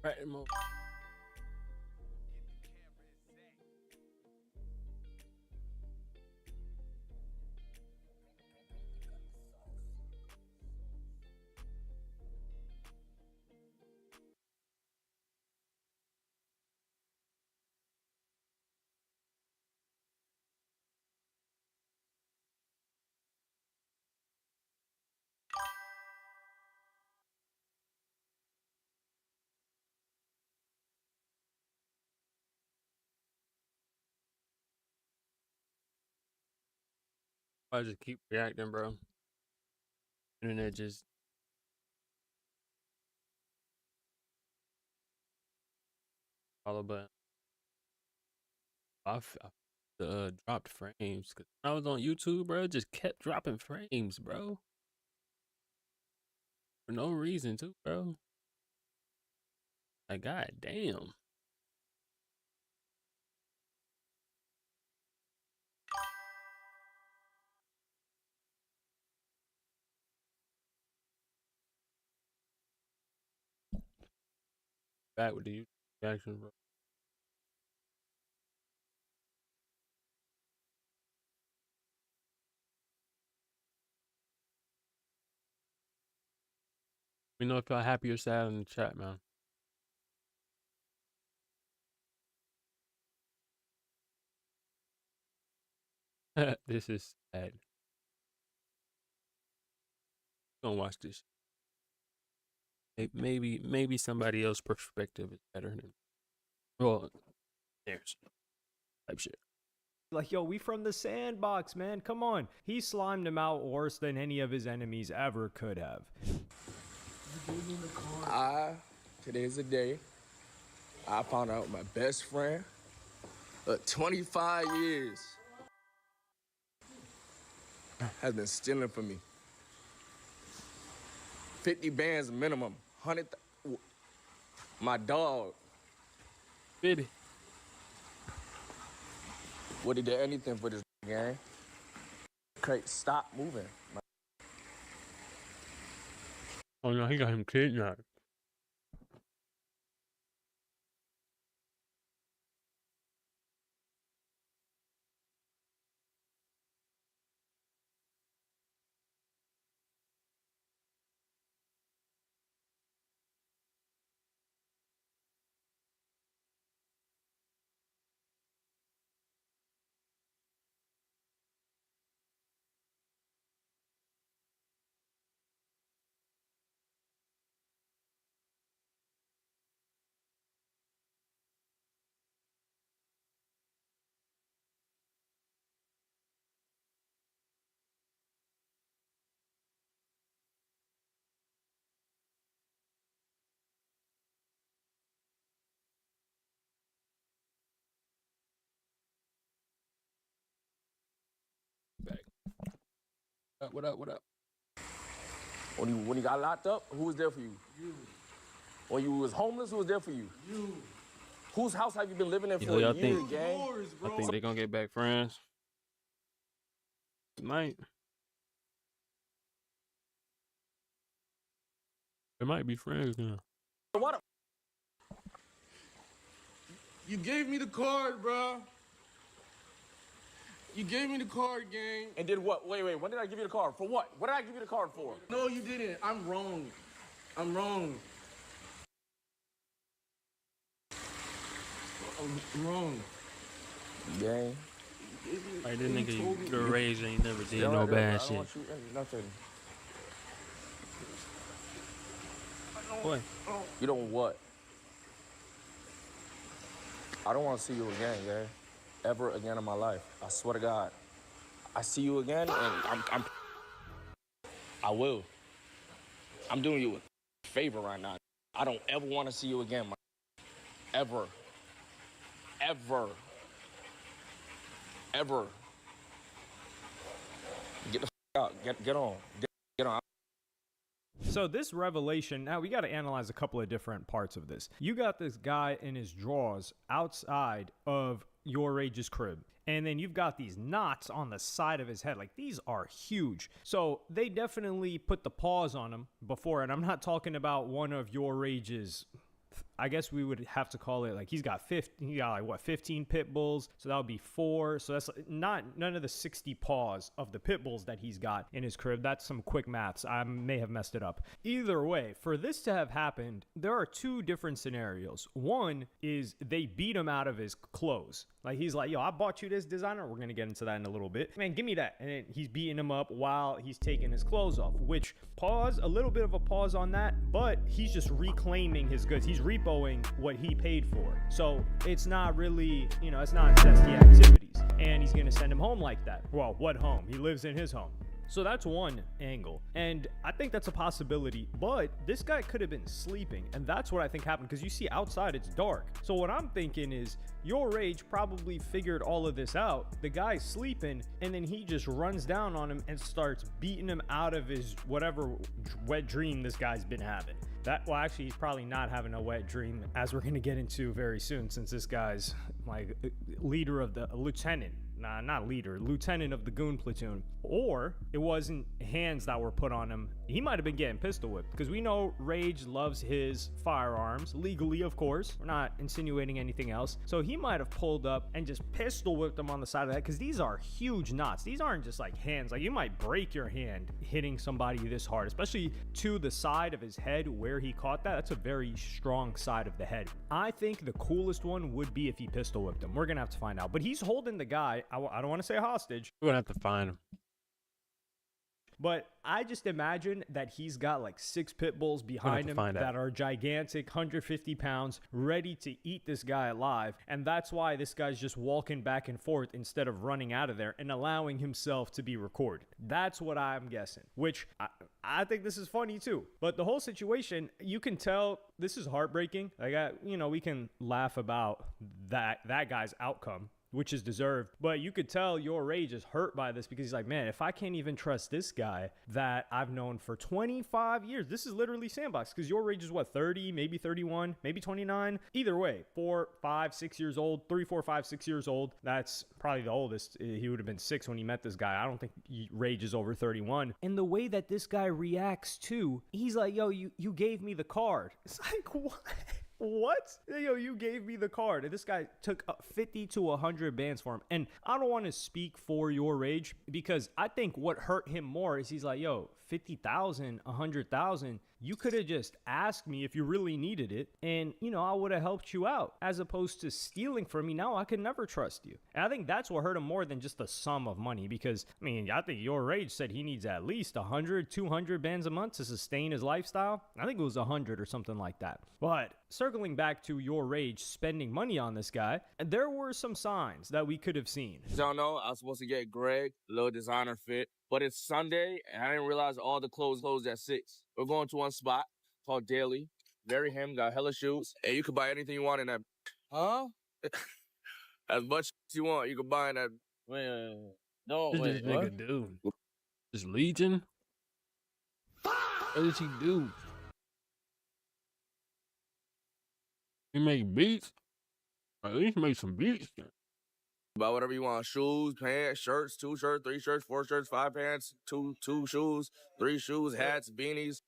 Right. I just keep reacting, bro. Internet just follow button. I dropped frames because I was on YouTube, bro. It just kept dropping frames, bro, for no reason, too, bro. Like, god damn. Back with the YouTube reactions, bro. Let me know if y'all happy or sad in the chat, man. This is sad. Don't watch this. Maybe somebody else's perspective is better than. Well, there's type shit. Like, yo, we from the sandbox, man. Come on. He slimed him out worse than any of his enemies ever could have. Today's the day I found out my best friend of 25 years has been stealing from me. 50 bands minimum, 100. My dog. 50. Would he do anything for this gang? Crate, stop moving. Oh no, he got him kidnapped. Back. What up? What up? When you got locked up, who was there for you? You. When you was homeless, who was there for you? You. Whose house have you been living in Yo, for a y'all year, think- gang? I think they gonna get back friends tonight. They might be friends now. What? You gave me the card, bro. You gave me the card, gang. And did what? Wait, when did I give you the card? For what? What did I give you the card for? No, you didn't. I'm wrong. I'm wrong. I'm wrong. Gang. Like, this nigga, told me- the raised ain't never did Yeah, no I bad don't shit. want you in nothing. Boy, You don't what? I don't want to see you again, gang. Ever again in my life. I swear to God. I see you again, and I will. I'm doing you a favor right now. I don't ever want to see you again, man. Ever. Ever. Ever. Get the out. Get on. Get on. So this revelation, now we got to analyze a couple of different parts of this. You got this guy in his drawers outside of your age's crib. And then you've got these knots on the side of his head. Like, these are huge. So they definitely put the pause on him before. And I'm not talking about one of your age's I guess we would have to call it like he got like what, 15 pit bulls, so that would be 4. So that's none of the 60 paws of the pit bulls that he's got in his crib. That's some quick maths. I may have messed it up. Either way, for this to have happened, there are 2 different scenarios. One is they beat him out of his clothes. Like he's like, yo, I bought you this, designer. We're gonna get into that in a little bit. Man, give me that. And then he's beating him up while he's taking his clothes off, which a little bit of a pause on that, but he's just reclaiming his goods. He's repoing what he paid for. So it's not really, it's not zesty activities. And he's gonna send him home like that. Well, what home? He lives in his home. So that's one angle. And I think that's a possibility, but this guy could have been sleeping. And that's what I think happened, because you see outside it's dark. So what I'm thinking is Your Rage probably figured all of this out. The guy's sleeping, and then he just runs down on him and starts beating him out of his whatever wet dream this guy's been having. Well, actually, he's probably not having a wet dream, as we're going to get into very soon, since this guy's like leader of the lieutenant of the goon platoon. Or it wasn't hands that were put on him. He might have been getting pistol whipped, because we know Rage loves his firearms, legally, of course. We're not insinuating anything else. So he might have pulled up and just pistol whipped him on the side of the head, because these are huge knots. These aren't just like hands. Like, you might break your hand hitting somebody this hard, especially to the side of his head where he caught that. That's a very strong side of the head. I think the coolest one would be if he pistol whipped him. We're gonna have to find out. But he's holding the guy, I don't want to say hostage. We're going to have to find him. But I just imagine that he's got like 6 pit bulls behind him that are gigantic, 150 pounds, ready to eat this guy alive. And that's why this guy's just walking back and forth instead of running out of there and allowing himself to be recorded. That's what I'm guessing, which I think this is funny too. But the whole situation, you can tell this is heartbreaking. Like, we can laugh about that guy's outcome, which is deserved. But you could tell Your Rage is hurt by this, because he's like, man, if I can't even trust this guy that I've known for 25 years, this is literally sandbox, because Your Rage is what, 30, maybe 31, maybe 29? Either way, 4, 5, 6 years old, 3, 4, 5, 6 years old. That's probably the oldest. He would have been 6 when he met this guy. I don't think Rage is over 31. And the way that this guy reacts too, he's like, yo, you gave me the card. It's like, what? What? Yo, you gave me the card. And this guy took 50 to 100 bands for him. And I don't want to speak for Your Rage, because I think what hurt him more is he's like, yo, 50,000, 100,000, you could have just asked me if you really needed it, and I would have helped you out, as opposed to stealing from me. Now I could never trust you. And I think that's what hurt him more than just the sum of money, because I think Your Rage said he needs at least 100, 200 bands a month to sustain his lifestyle. I think it was 100 or something like that. But circling back to Your Rage spending money on this guy, there were some signs that we could have seen. Y'all know I was supposed to get Greg a little designer fit, but it's Sunday and I didn't realize all the clothes closed at 6. We're going to one spot called Daily. Very him, got hella shoes. And you can buy anything you want in that. Huh? As much as you want, you can buy in that. Wait. No, What did this nigga do? This Legion? What did he do? He make beats? At least make some beats. Buy whatever you want. Shoes, pants, shirts, 2 shirts, 3 shirts, 4 shirts, 5 pants, 2 shoes, 3 shoes, hats, beanies.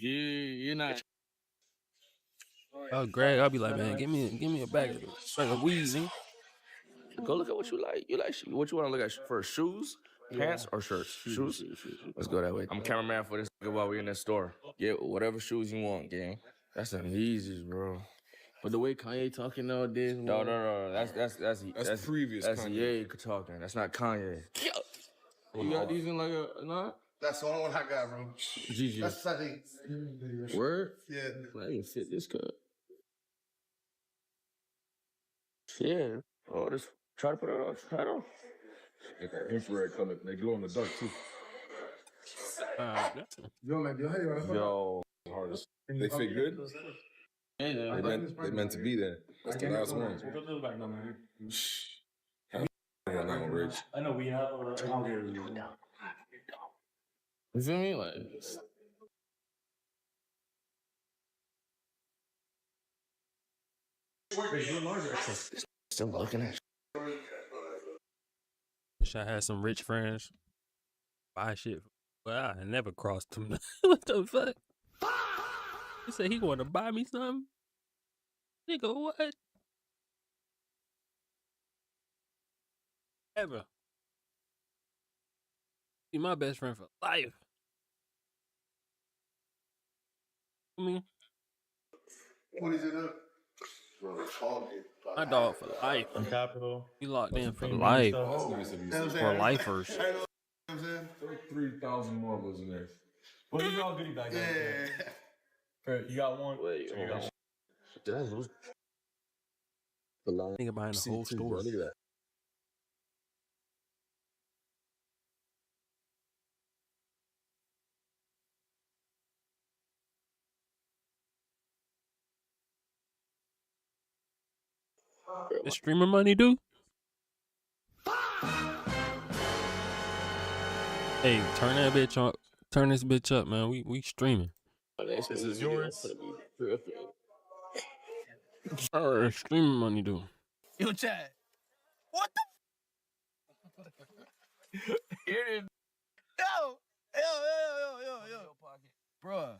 You're not. Oh, Greg, I'll be like, man, give me a bag of weed, nigga. Go look at what you like. What you want to look at first? Shoes, pants, or shirts? Shoes. Let's go that way. I'm cameraman for this while we're in that store. Get whatever shoes you want, gang. That's some Yeezys, bro. But the way Kanye talking nowadays, No. That's previous That's Kanye. Ye talking. That's not Kanye. You got these in like a knot? That's the only one I got, bro. GG. That's Sunday. Word? Yeah. I didn't fit this cut. Yeah. Oh, just try to put it on. Try it on. They got infrared color. They glow in the dark too. Yo, man, hey, Yo. Hardest. They fit good. They meant to be there. That's the last one. Yeah, not on Rich. I know we have You feel me? Like. Still looking at. Wish I had some rich friends. Buy shit. But I never crossed them. What the fuck? He said he want to buy me something. Nigga, what? Ever. Be my best friend for life. I mean, What is it up? my dog for life. Capital. We locked in for Premium life. stuff. For lifers. 3,000 marbles in there. What is y'all goodie bag? You got one? Wait, You got one? did I lose the line? Nigga buying the whole C2, store. bro. Look at that. The streamer money, dude. Hey, turn that bitch up. Turn this bitch up, man. We streaming. This is yours. Streaming money, dude. Yo, Chad. What the? Here it is. Yo. Bruh,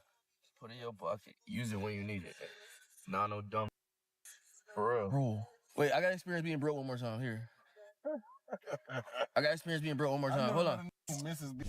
put it in your pocket. Use it when you need it. Nah, no dumb. For real. Bro. Wait, I got experience being broke one more time. Here. I got experience being broke one more time. Hold on.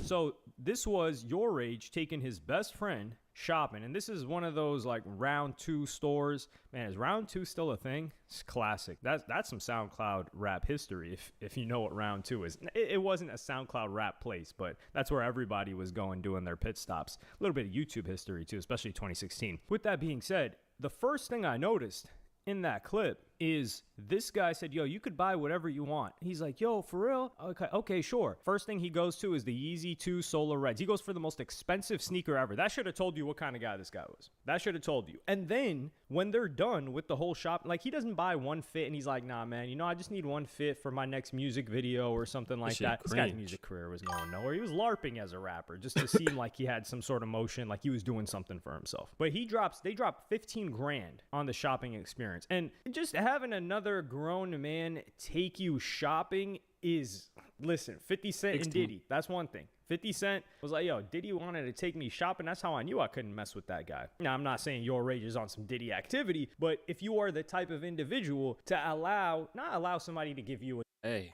So this was Your Age taking his best friend shopping, and this is one of those like round 2 stores. Man, is round 2 still a thing? It's classic. That's some SoundCloud rap history. If you know what round 2 is, it wasn't a SoundCloud rap place, but that's where everybody was going doing their pit stops. A little bit of YouTube history too, especially 2016. With that being said, the first thing I noticed in that clip is this guy said, yo, you could buy whatever you want. He's like, yo, for real? Okay, sure. First thing he goes to is the Yeezy 2 Solar Reds. He goes for the most expensive sneaker ever. That should have told you what kind of guy this guy was. That should have told you. And then when they're done with the whole shop, like he doesn't buy one fit and he's like, nah, man, you know, I just need one fit for my next music video or something like that. This guy's music career was going nowhere. He was LARPing as a rapper just to seem like he had some sort of motion, like he was doing something for himself. But they dropped 15 grand on the shopping experience. And just having another grown man take you shopping is, listen, 50 Cent and Diddy, that's one thing. 50 Cent was like, yo, Diddy wanted to take me shopping. That's how I knew I couldn't mess with that guy. Now, I'm not saying Your Rage is on some Diddy activity, but if you are the type of individual to not allow somebody to give you Hey,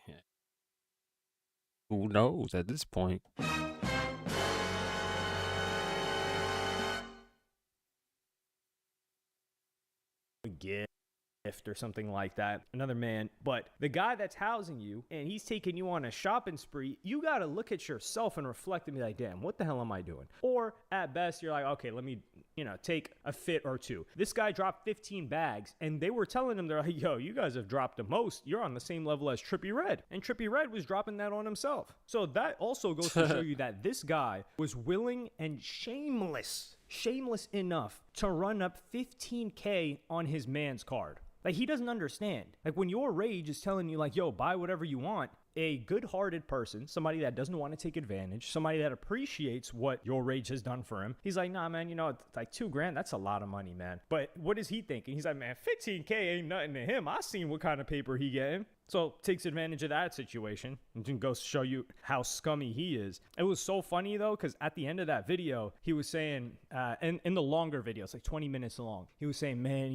who knows at this point? a gift or something like that, another man, but the guy that's housing you and he's taking you on a shopping spree, you got to look at yourself and reflect and be like, damn, what the hell am I doing? Or at best, you're like, okay, let me, take a fit or two. This guy dropped 15 bags and they were telling him, they're like, yo, you guys have dropped the most. You're on the same level as Trippie Redd. And Trippie Redd was dropping that on himself. So that also goes to show you that this guy was willing and shameless enough to run up 15K on his man's card. Like, he doesn't understand. Like, when Your Rage is telling you, like, yo, buy whatever you want, a good-hearted person, somebody that doesn't want to take advantage, somebody that appreciates what Your Rage has done for him, he's like, nah, man, like $2,000, that's a lot of money, man. But what is he thinking? He's like, man, 15K ain't nothing to him. I seen what kind of paper he getting. So takes advantage of that situation and goes to show you how scummy he is. It was so funny though, because at the end of that video, he was saying, in the longer video, it's like 20 minutes long, he was saying, man,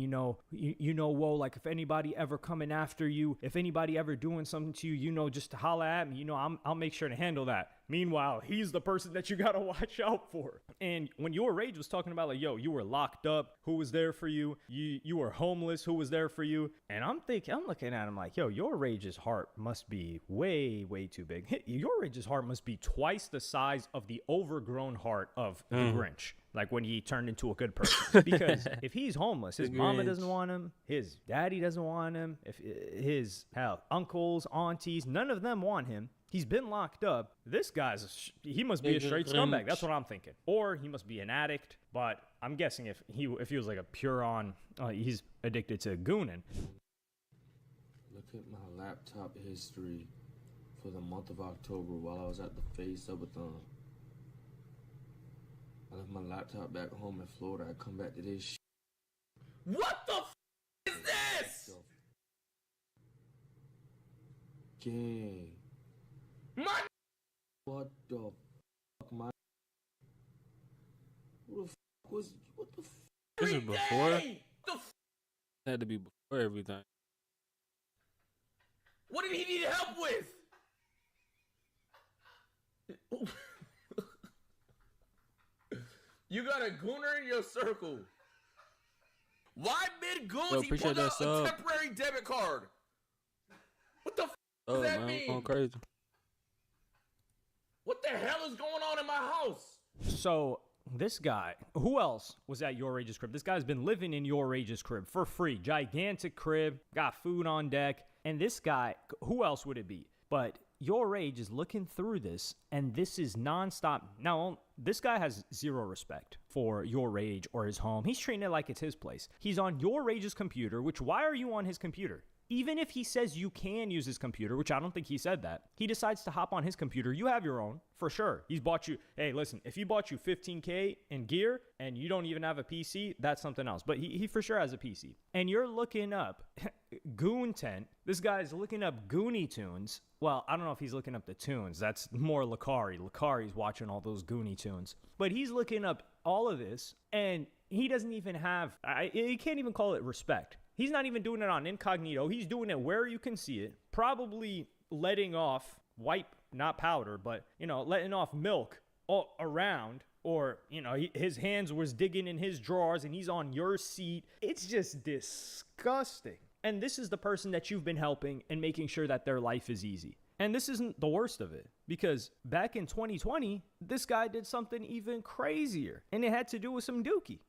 whoa, like if anybody ever coming after you, if anybody ever doing something to you, just to holla at me, I'll make sure to handle that. Meanwhile, he's the person that you gotta watch out for. And when Your Rage was talking about like, yo, you were locked up, who was there for you? You were homeless, who was there for you? And I'm looking at him like, yo, Your Rage's heart must be way, way too big. Your Rage's heart must be twice the size of the overgrown heart of the Grinch. Like when he turned into a good person. Because if he's homeless, his mama doesn't want him, his daddy doesn't want him, if his uncles, aunties, none of them want him. He's been locked up. This he must be a straight scumbag. That's what I'm thinking. Or he must be an addict. But I'm guessing if he was like a pure-on, he's addicted to gooning. Look at my laptop history for the month of October while I was at the Face Subathon. I left my laptop back home in Florida. I come back to this shit. What the is this? Gang. What the fuck, my? What the This is Every before? day! It had to be before everything. What did he need help with? You got a gooner in your circle. Why mid-goons Yo, he appreciate pulled out that a sub. temporary debit card? What the Oh, does that man, I'm mean? going crazy. What the hell is going on in my house? So this guy, who else was at Your Rage's crib? This guy's been living in Your Rage's crib for free. Gigantic crib, got food on deck. And this guy, who else would it be? But Your Rage is looking through this, and this is nonstop. Now, this guy has zero respect for Your Rage or his home. He's treating it like it's his place. He's on Your Rage's computer, which why are you on his computer? Even if he says you can use his computer, which I don't think he said that, he decides to hop on his computer. You have your own, for sure. He's bought you, hey, listen, if he bought you $15K in gear and you don't even have a PC, that's something else. But he for sure has a PC. And you're looking up Goon Tent. This guy's looking up Goonie Tunes. Well, I don't know if he's looking up the tunes. That's more Lakari. Lakari's watching all those Goonie Tunes. But he's looking up all of this, and he doesn't even have, he can't even call it respect. He's not even doing it on incognito. He's doing it where you can see it, probably letting off not powder, but, letting off milk all around, or, his hands was digging in his drawers and he's on your seat. It's just disgusting. And this is the person that you've been helping and making sure that their life is easy. And this isn't the worst of it, because back in 2020, this guy did something even crazier, and it had to do with some dookie.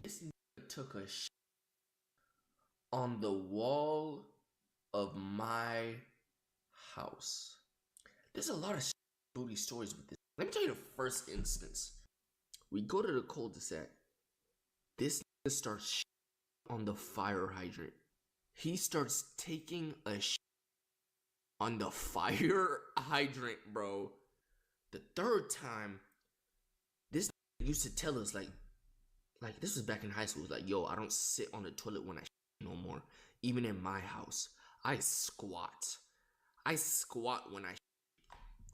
This nigga took a shit on the wall of my house. There's a lot of booty stories with this. Let me tell you the first instance. We go to the cul-de-sac. This nigga starts shit on the fire hydrant. He starts taking a shit on the fire hydrant, bro. The third time, this nigga used to tell us, like this was back in high school. It was like, yo, I don't sit on the toilet when I shit no more. Even in my house, I squat. I squat when I shit.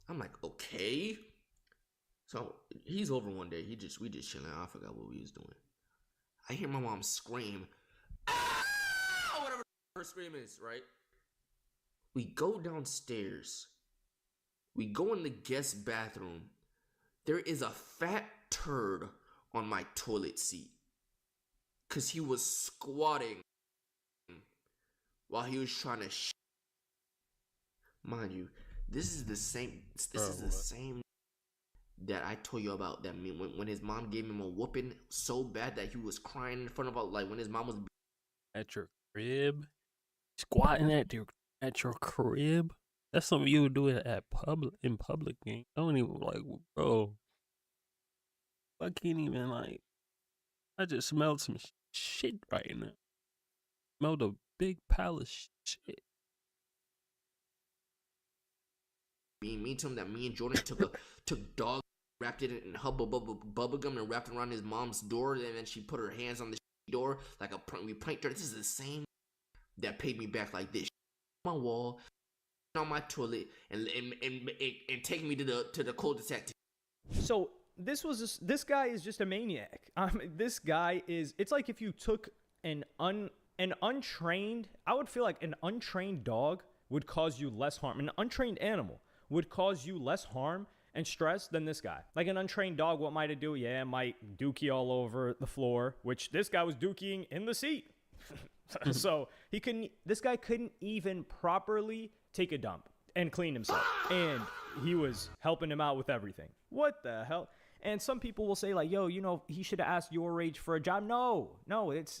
I'm like, okay. So he's over one day. We just chilling. I forgot what we was doing. I hear my mom scream, "Ah!" Whatever her scream is, right? We go downstairs. We go in the guest bathroom. There is a fat turd on my toilet seat, cause he was squatting while he was trying to shit. Mind you, this is the same. This is the same that I told you about. That when his mom gave him a whooping so bad that he was crying in front of her, like when his mom was At your crib? Squatting at your crib? That's something you would do in public, gang. I don't even, bro. I can't even, I just smelled some shit right now. Smelled a big pile of shit. being mean to him, that me and Jordan took dog, wrapped it in bubble gum and wrapped it around his mom's door, and then she put her hands on the door like we pranked her. This is the same that paid me back like this. My wall, on my toilet, and take me to the cul-de-sac. So this guy is just a maniac. This guy is. It's like if you took an untrained. I would feel like an untrained dog would cause you less harm. An untrained animal would cause you less harm and stress than this guy. Like an untrained dog, what might it do? Yeah, it might dookie all over the floor, which this guy was dookieing in the seat. So this guy couldn't even properly take a dump and clean himself. And he was helping him out with everything. What the hell? And some people will say like, yo, he should have asked Your Rage for a job. No,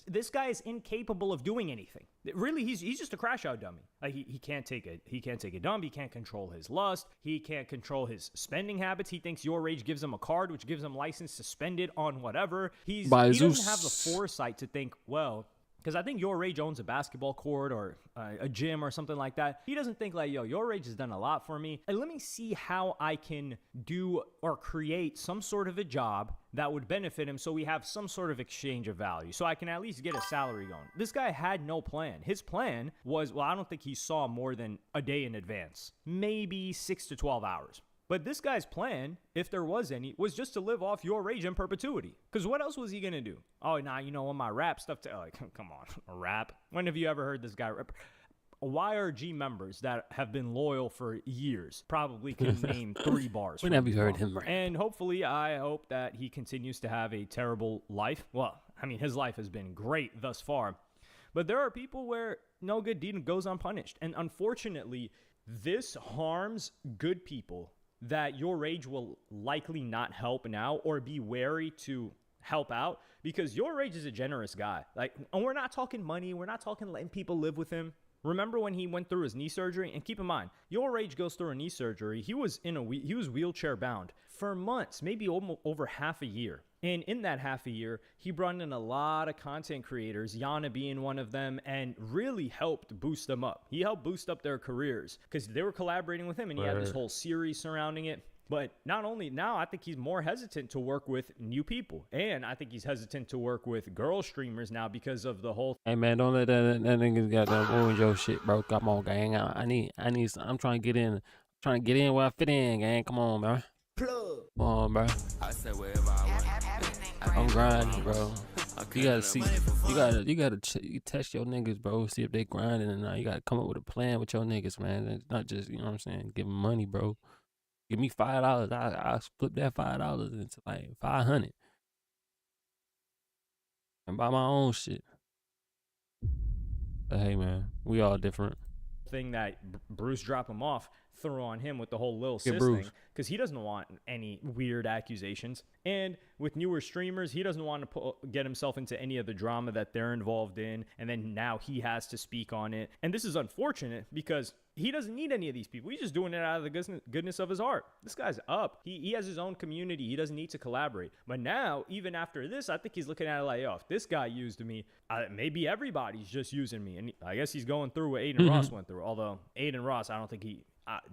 this guy is incapable of doing anything. Really, he's just a crash out dummy. Like he can't take a dump. He can't control his lust. He can't control his spending habits. He thinks Your Rage gives him a card, which gives him license to spend it on whatever. He doesn't have the foresight to think, well, because I think Your Rage owns a basketball court or a gym or something like that. He doesn't think like, yo, Your Rage has done a lot for me. And let me see how I can do or create some sort of a job that would benefit him so we have some sort of exchange of value. So I can at least get a salary going. This guy had no plan. His plan was, well, I don't think he saw more than a day in advance. Maybe 6 to 12 hours. But this guy's plan, if there was any, was just to live off your rage in perpetuity. Because what else was he going to do? Oh, nah, you know, on my rap stuff, like, come on, a rap? When have you ever heard this guy rap? YRG members that have been loyal for years probably can name 3 bars. When have you heard him rap? And hopefully, I hope that he continues to have a terrible life. Well, I mean, his life has been great thus far. But there are people where no good deed goes unpunished. And unfortunately, this harms good people that your rage will likely not help now or be wary to help out, because your rage is a generous guy. Like, and we're not talking money. We're not talking letting people live with him. Remember when he went through his knee surgery? And keep in mind, your rage goes through a knee surgery. He was wheelchair bound for months, maybe almost over half a year. And in that half a year, he brought in a lot of content creators, Yana being one of them, and really helped boost them up. He helped boost up their careers because they were collaborating with him, and he had this whole series surrounding it. But not only now, I think he's more hesitant to work with new people. And I think he's hesitant to work with girl streamers now because of the whole... Hey, man, don't let that niggas got that ruin your shit, bro. Come on, gang. I'm trying to get in. Trying to get in where I fit in, gang. Come on, bro. Come on, bro. I said wherever I went. I'm grinding, bro. You gotta see. You gotta test your niggas, bro. See if they grinding or not. You gotta come up with a plan with your niggas, man. It's not just, you know what I'm saying, give them money, bro. Give me $5. I'll flip that $5 into like 500 and buy my own shit. But hey, man, we all different. Thing that Bruce dropped him off threw on him with the whole Lil Sis Bruce. thing, because he doesn't want any weird accusations. And with newer streamers, he doesn't want to get himself into any of the drama that they're involved in, and then now he has to speak on it. And this is unfortunate because he doesn't need any of these people. He's just doing it out of the goodness of his heart. This guy's up. He has his own community. He doesn't need to collaborate. But now, even after this, I think he's looking at it like, yo, if this guy used me, maybe everybody's just using me. And I guess he's going through what Aiden Ross went through. Although Aiden Ross, I don't think he...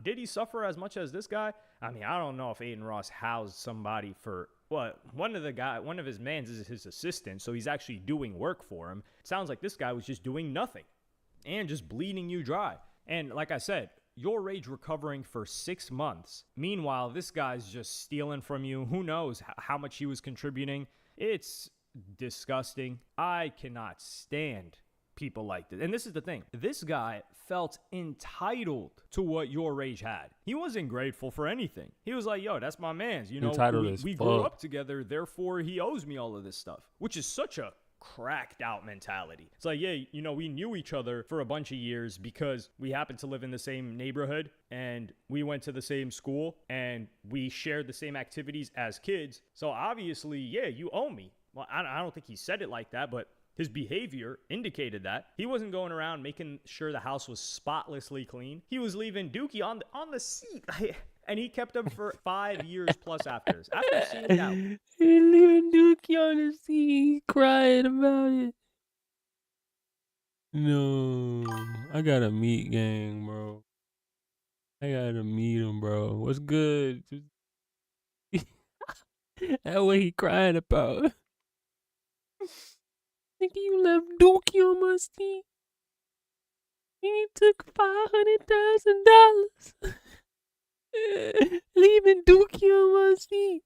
did he suffer as much as this guy? I mean, I don't know if Aiden Ross housed somebody for... What? One of his mans is his assistant, so he's actually doing work for him. It sounds like this guy was just doing nothing and just bleeding you dry. And like I said, your rage recovering for 6 months. Meanwhile, this guy's just stealing from you. Who knows how much he was contributing? It's disgusting. I cannot stand people like this. And this is the thing. This guy felt entitled to what your rage had. He wasn't grateful for anything. He was like, yo, that's my man's. You know, we grew up together, therefore he owes me all of this stuff, which is such a cracked out mentality. It's like, yeah, you know, we knew each other for a bunch of years because we happened to live in the same neighborhood and we went to the same school and we shared the same activities as kids. So obviously, yeah, you owe me. Well, I don't think he said it like that, but his behavior indicated that. He wasn't going around making sure the house was spotlessly clean. He was leaving Dookie on the seat. And he kept him for 5 years plus after this. After seeing that. He leaving Dookie on the seat, crying about it. No. I gotta meet gang, bro. I gotta meet him, bro. What's good? That what he crying about. Nigga, you left Dookie on my seat. He took $500,000. Leaving Dookie on my seat.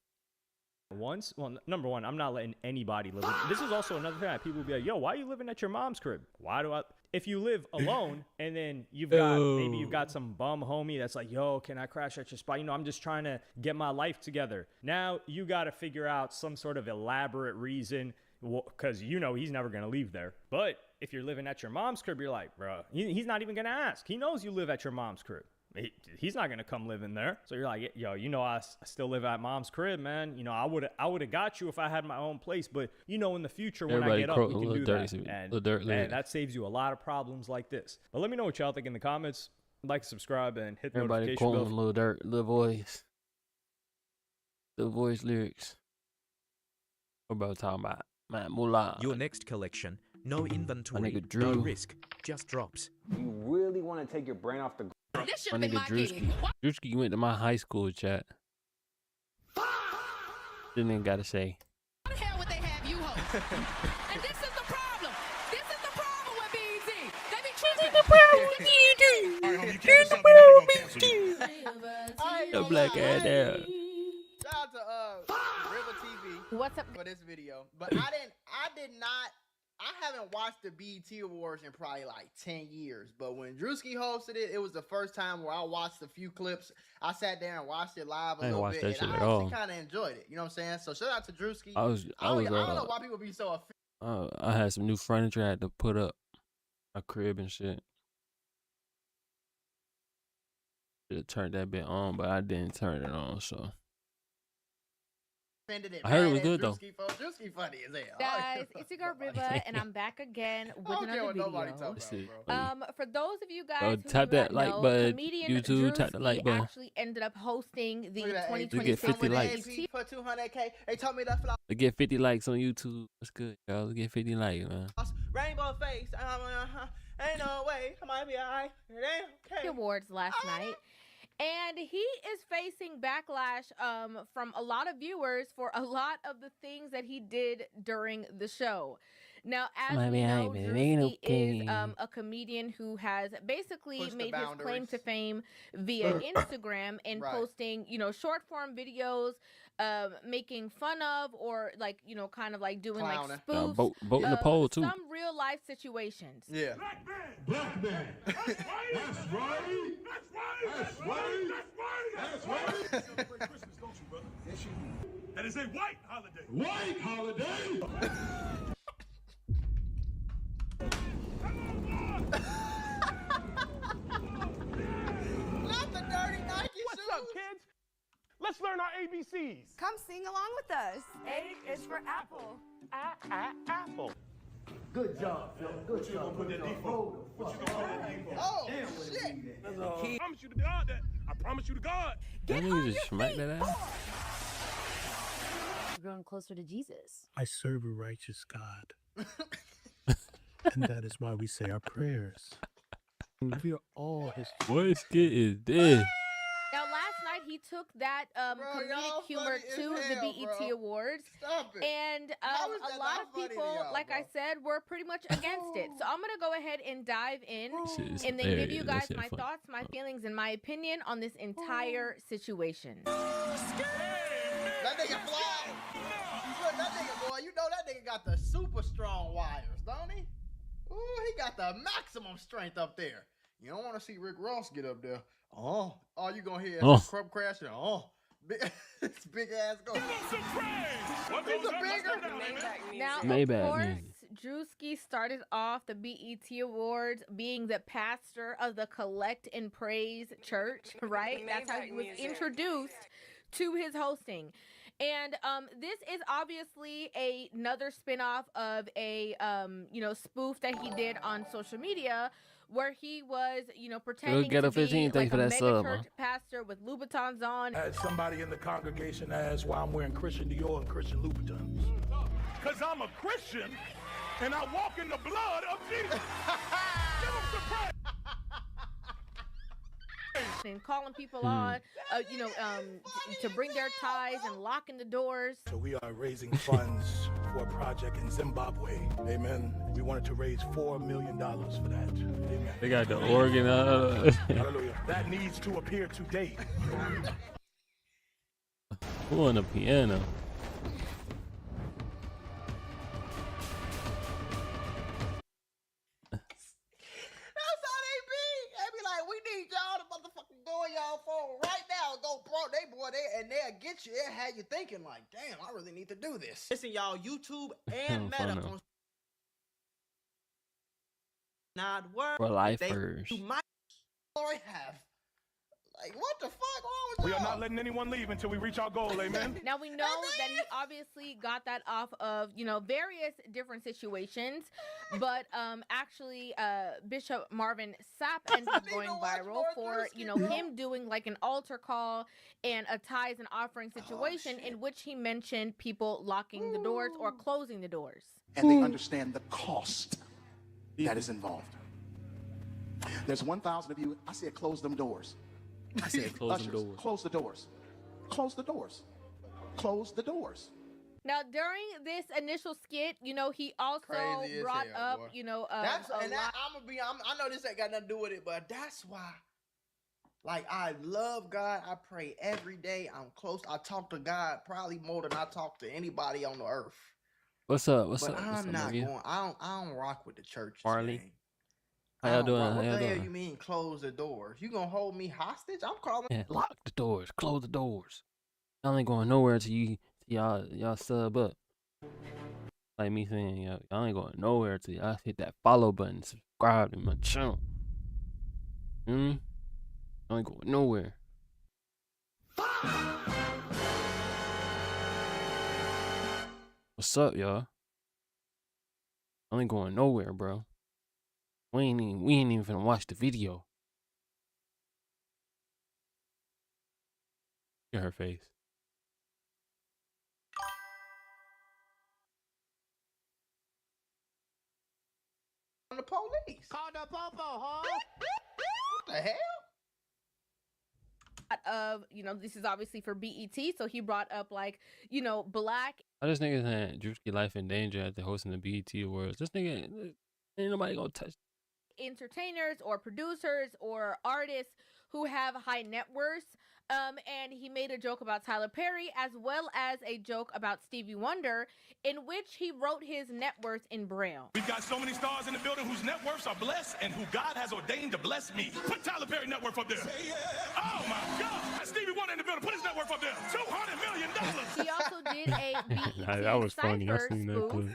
Once, well, number one, I'm not letting anybody live. This is also another thing that people will be like, yo, why are you living at your mom's crib? Why do I? If you live alone and then maybe you've got some bum homie that's like, yo, can I crash at your spot? You know, I'm just trying to get my life together. Now you got to figure out some sort of elaborate reason, because you know he's never going to leave there. But if you're living at your mom's crib, you're like, bro, he's not even going to ask. He knows you live at your mom's crib. He's not going to come live in there. So you're like, yo, you know, I still live at mom's crib, man. You know, I would have got you if I had my own place. But, you know, in the future, when I get up, we can do that. And that saves you a lot of problems like this. But let me know what y'all think in the comments. Like, subscribe, and hit the notification bell. Everybody quoting Lil Voice. Lil Voice lyrics. What about talking about? Man, Moolah. Your next collection, no inventory, no risk, just drops. You really want to take your brain off the... This should have been my game. Drewski went to my high school, chat. Didn't even gotta say. What the hell would they have you host? And this is the problem. This is the problem with BET. They be tripping. The black ass there. Shout out to River TV. What's up for this video? But I haven't watched the BET Awards in probably like 10 years. But when Drewski hosted it, it was the first time where I watched a few clips. I sat there and watched it live a little bit, and I actually kind of enjoyed it. You know what I'm saying? So shout out to Drewski. I don't know why people be so offended. I had some new furniture I had to put up, a crib and shit. Should have turned that bit on, but I didn't turn it on, so. I heard it was good though. Drewski funny as hell. Guys, it's your girl Riva, and I'm back again with another video. For those of you guys who tap that like button, YouTube, tap the like button. Actually ended up hosting the 2026 get 50 likes. For 200K, they told me that. To get 50 likes on YouTube. That's good, y'all. Let's get 50 likes, man. Rainbow face. Ain't no way. I might be alright. It ain't okay. Awards last night. And he is facing backlash from a lot of viewers for a lot of the things that he did during the show. Now, as we know, Drewski is a comedian who has basically made his claim to fame via Instagram and posting, short form videos, making fun of or like, kind of like doing like spoofs vote in the poll too. Some real life situations. Yeah. Black man. That's right. That's right. That's right. That's right. That's right. Christmas, don't you, brother? Yes, you do. That is a white holiday. White holiday. Not the dirty Nike What's up, kids? Let's learn our ABCs. Come sing along with us. A is for apple. Apple. Good job, Phil. Good job. Put that default. What you gonna put that default? Oh, shit. I promise you to God that. I promise you to God. That nigga just smack that ass. Growing closer to Jesus. I serve a righteous God. And that is why we say our prayers. We are all his. What skit is this? Now, last night he took that comedic humor to the BET Awards, and a lot of people, like I said, were pretty much against it. So I'm gonna go ahead and dive in, and then give you guys my thoughts, my feelings, and my opinion on this entire situation. That nigga fly. That nigga, boy, you know that nigga got the super strong wires, don't he? Ooh, he got the maximum strength up there. You don't want to see Rick Ross get up there. Oh, you gonna hear crumb crashing? It's big ass go. It's a bigger. Now, of course, Drewski started off the BET Awards being the pastor of the Collect and Praise Church, right? That's how he was introduced to his hosting. And this is obviously another spinoff of a spoof that he did on social media, where he was pretending to be like a mega church pastor with Louboutins on. As somebody in the congregation asked why I'm wearing Christian Dior and Christian Louboutins. Because I'm a Christian and I walk in the blood of Jesus. Give him some praise. And calling people on, to bring their ties and locking the doors. So we are raising funds for a project in Zimbabwe. Amen. We wanted to raise $4 million for that. Amen. They got the organ. Hallelujah. That needs to appear today. Who on the piano? They'll get you. They'll have you thinking like, damn, I really need to do this. Listen, y'all, YouTube and Meta not work. For lifers. You might already have. Like, what the fuck wrong with We are not letting anyone leave until we reach our goal, amen? Now, we know that he obviously got that off of, various different situations, but actually, Bishop Marvin Sapp ended up going viral for, him doing like an altar call and a tithes and offering situation in which he mentioned people locking the doors or closing the doors. And they understand the cost that is involved. There's 1,000 of you. I said, close them doors. I said, close the doors. Close the doors. Close the doors. Close the doors. Now, during this initial skit, you know, he also Crazy as brought hell, up, boy. you know, That's a and that, I'm gonna be. I know this ain't got nothing to do with it, but that's why. Like, I love God. I pray every day. I'm close. I talk to God probably more than I talk to anybody on the earth. What's up? What's But up? What's I'm up, not Maria? going. I don't rock with the church. Marley. I How y'all don't doing? rock. How What y'all the hell doing? you mean close the doors? You gonna hold me hostage? I'm calling. Yeah, lock the doors. Close the doors. Y'all ain't going nowhere till y'all sub up. Like me saying, y'all ain't going nowhere till y'all hit that follow button, subscribe to my channel. Y'all ain't going nowhere. What's up, y'all? I ain't going nowhere, bro. We ain't even finna watch the video. Look at her face. The police. Call the popo, huh? What the hell? Of, you know, this is obviously for BET, so he brought up, like, you know, black. I just nigga saying Drewski life in danger after hosting the BET Awards. This nigga ain't nobody gonna touch. Entertainers or producers or artists who have high net worths. And he made a joke about Tyler Perry as well as a joke about Stevie Wonder, in which he wrote his net worth in Braille. We've got so many stars in the building whose net worths are blessed and who God has ordained to bless me. Put Tyler Perry net worth up there. Oh my God! Stevie Wonder in the building. Put his net worth up there. $200 million. He also did a BET That was funny. I Cypher seen that spoof, clip.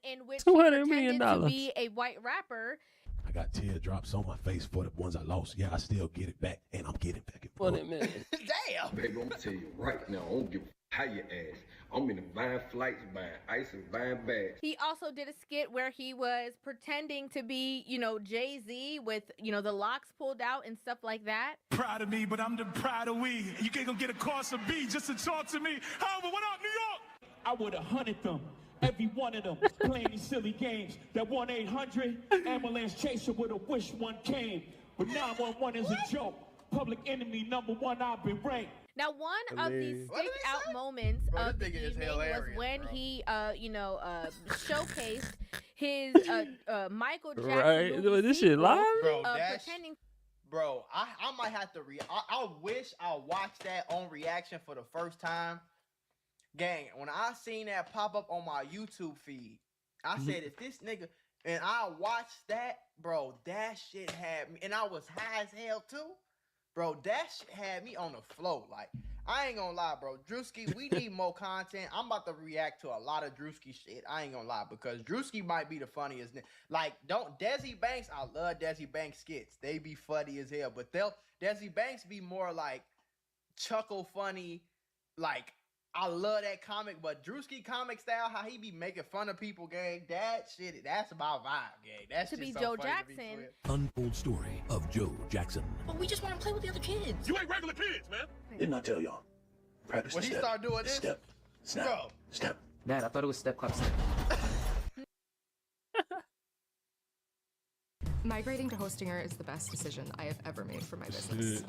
in which he $200 million. pretended to be a white rapper. I got teardrops on my face for the ones I lost. Yeah, I still get it back, and I'm getting back and What forth. it meant. Damn. Baby, I'm gonna tell you right now, I don't give a how you ass. I'm in the buying flights, buying ice, and buying bags. He also did a skit where he was pretending to be, you know, Jay-Z with, you know, the locks pulled out and stuff like that. Proud of me, but I'm the proud of we. You can't go get a course of B just to talk to me. However, what up, New York? I would have hunted them. Every one of them playing these silly games. That 1-800 ambulance chaser would have wished one came. But 911 is a joke. Public enemy #1, I've been ranked. Now, one of the stick out moments of the evening was when he, you know, showcased his Michael Jackson Right? movie This shit sequel, live? Bro, that's pretending. Bro, I might have to I wish I watched that on reaction for the first time. Gang, when I seen that pop up on my YouTube feed, I said, if this nigga, and I watched that, bro, that shit had me, and I was high as hell too. Bro, that shit had me on the floor. Like, I ain't gonna lie, bro. Drewski, we need more content. I'm about to react to a lot of Drewski shit. I ain't gonna lie, because Drewski might be the funniest. Like, don't Desi Banks, I love Desi Banks skits. They be funny as hell, but Desi Banks be more like chuckle funny. Like, I love that comic, but Drewski comic style, how he be making fun of people, gang, that shit, that's my vibe, gang. That's To be so Joe funny Jackson. Untold story of Joe Jackson. But we just want to play with the other kids. You ain't regular kids, man. Didn't I tell y'all? Practice When the he step. start doing this, Step. Snap. bro. Step. Dad, I thought it was step, clap, step. Migrating to Hostinger is the best decision I have ever made for my business.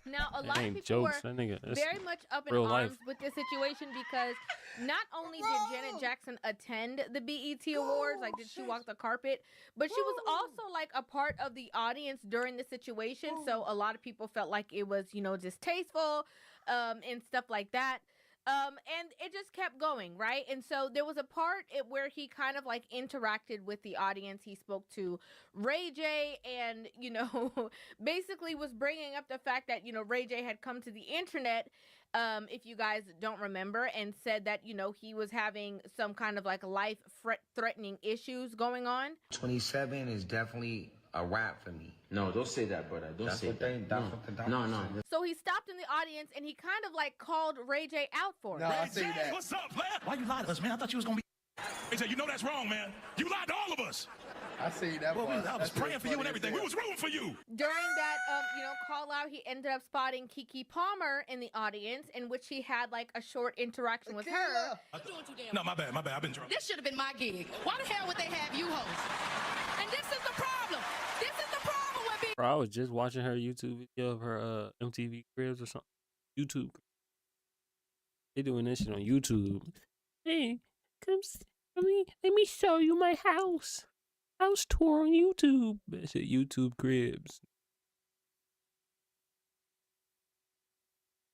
Now, a That lot of ain't people jokes. were That nigga, that's very much up in real arms life. with this situation because not only did Janet Jackson attend the BET Awards, like did she walk the carpet, but she was also like a part of the audience during the situation. So a lot of people felt like it was, you know, distasteful and stuff like that. And it just kept going, right? And so there was a part where he kind of like interacted with the audience. He spoke to Ray J and, you know, basically was bringing up the fact that, you know, Ray J had come to the internet, if you guys don't remember, and said that, you know, he was having some kind of like life-threatening issues going on. 27 is definitely a wrap for me. No, don't say that, brother. Don't say that. No. So he stopped in the audience and he kind of like called Ray J out for it. No, I see that. What's up, player? Why you lied to us, man? I thought you was gonna be. He said, you know that's wrong, man. You lied to all of us. I see that. Well, part. I was That's praying really for you and funny as everything. We hell. was rooting for you. During that, you know, call out, he ended up spotting Keke Palmer in the audience, in which he had like a short interaction with her. No, my bad. I've been drunk. This should have been my gig. Why the hell would they have you host? And this is the problem. This is the problem with Bro, I was just watching her YouTube video of her MTV Cribs or something. YouTube. They doing this shit on YouTube. Hey, let me show you my house. House tour on YouTube. That shit, YouTube Cribs.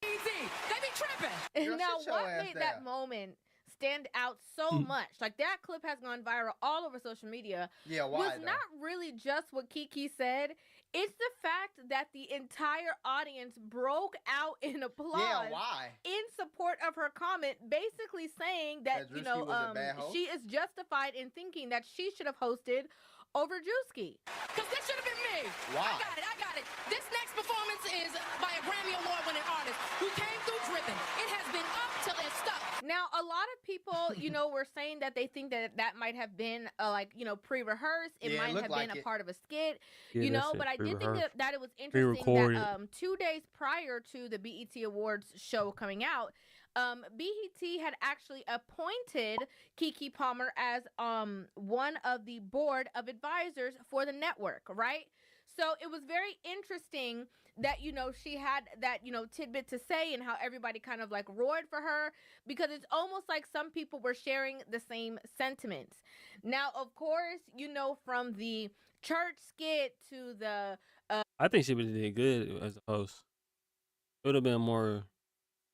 Easy. They be tripping. Girl, Now, sit your what ass made down. that moment stand out so much? Like, that clip has gone viral all over social media. Yeah, why Was though? not really just what Kiki said. It's the fact that the entire audience broke out in applause. Yeah, why? In support of her comment, basically saying that, That Drewski was a bad host? she is justified in thinking that she should have hosted over Drewski. Because this should have been me. Why? I got it. This next performance is by a Grammy Award winning artist who came through dripping. It has been up till it's stuck. Now, a lot of people, were saying that they think that might have been, pre-rehearsed. It Yeah, it might looked have like been a it. part of a skit, Yeah, that shit but I did think pre-rehearsed. that it was interesting Pre-recorded. that 2 days prior to the BET Awards show coming out, BET had actually appointed Keke Palmer as one of the board of advisors for the network, right? So it was very interesting that, she had that, tidbit to say and how everybody kind of like roared for her, because it's almost like some people were sharing the same sentiments. Now, of course, from the church skit to the I think she would have did good as a host. It would have been more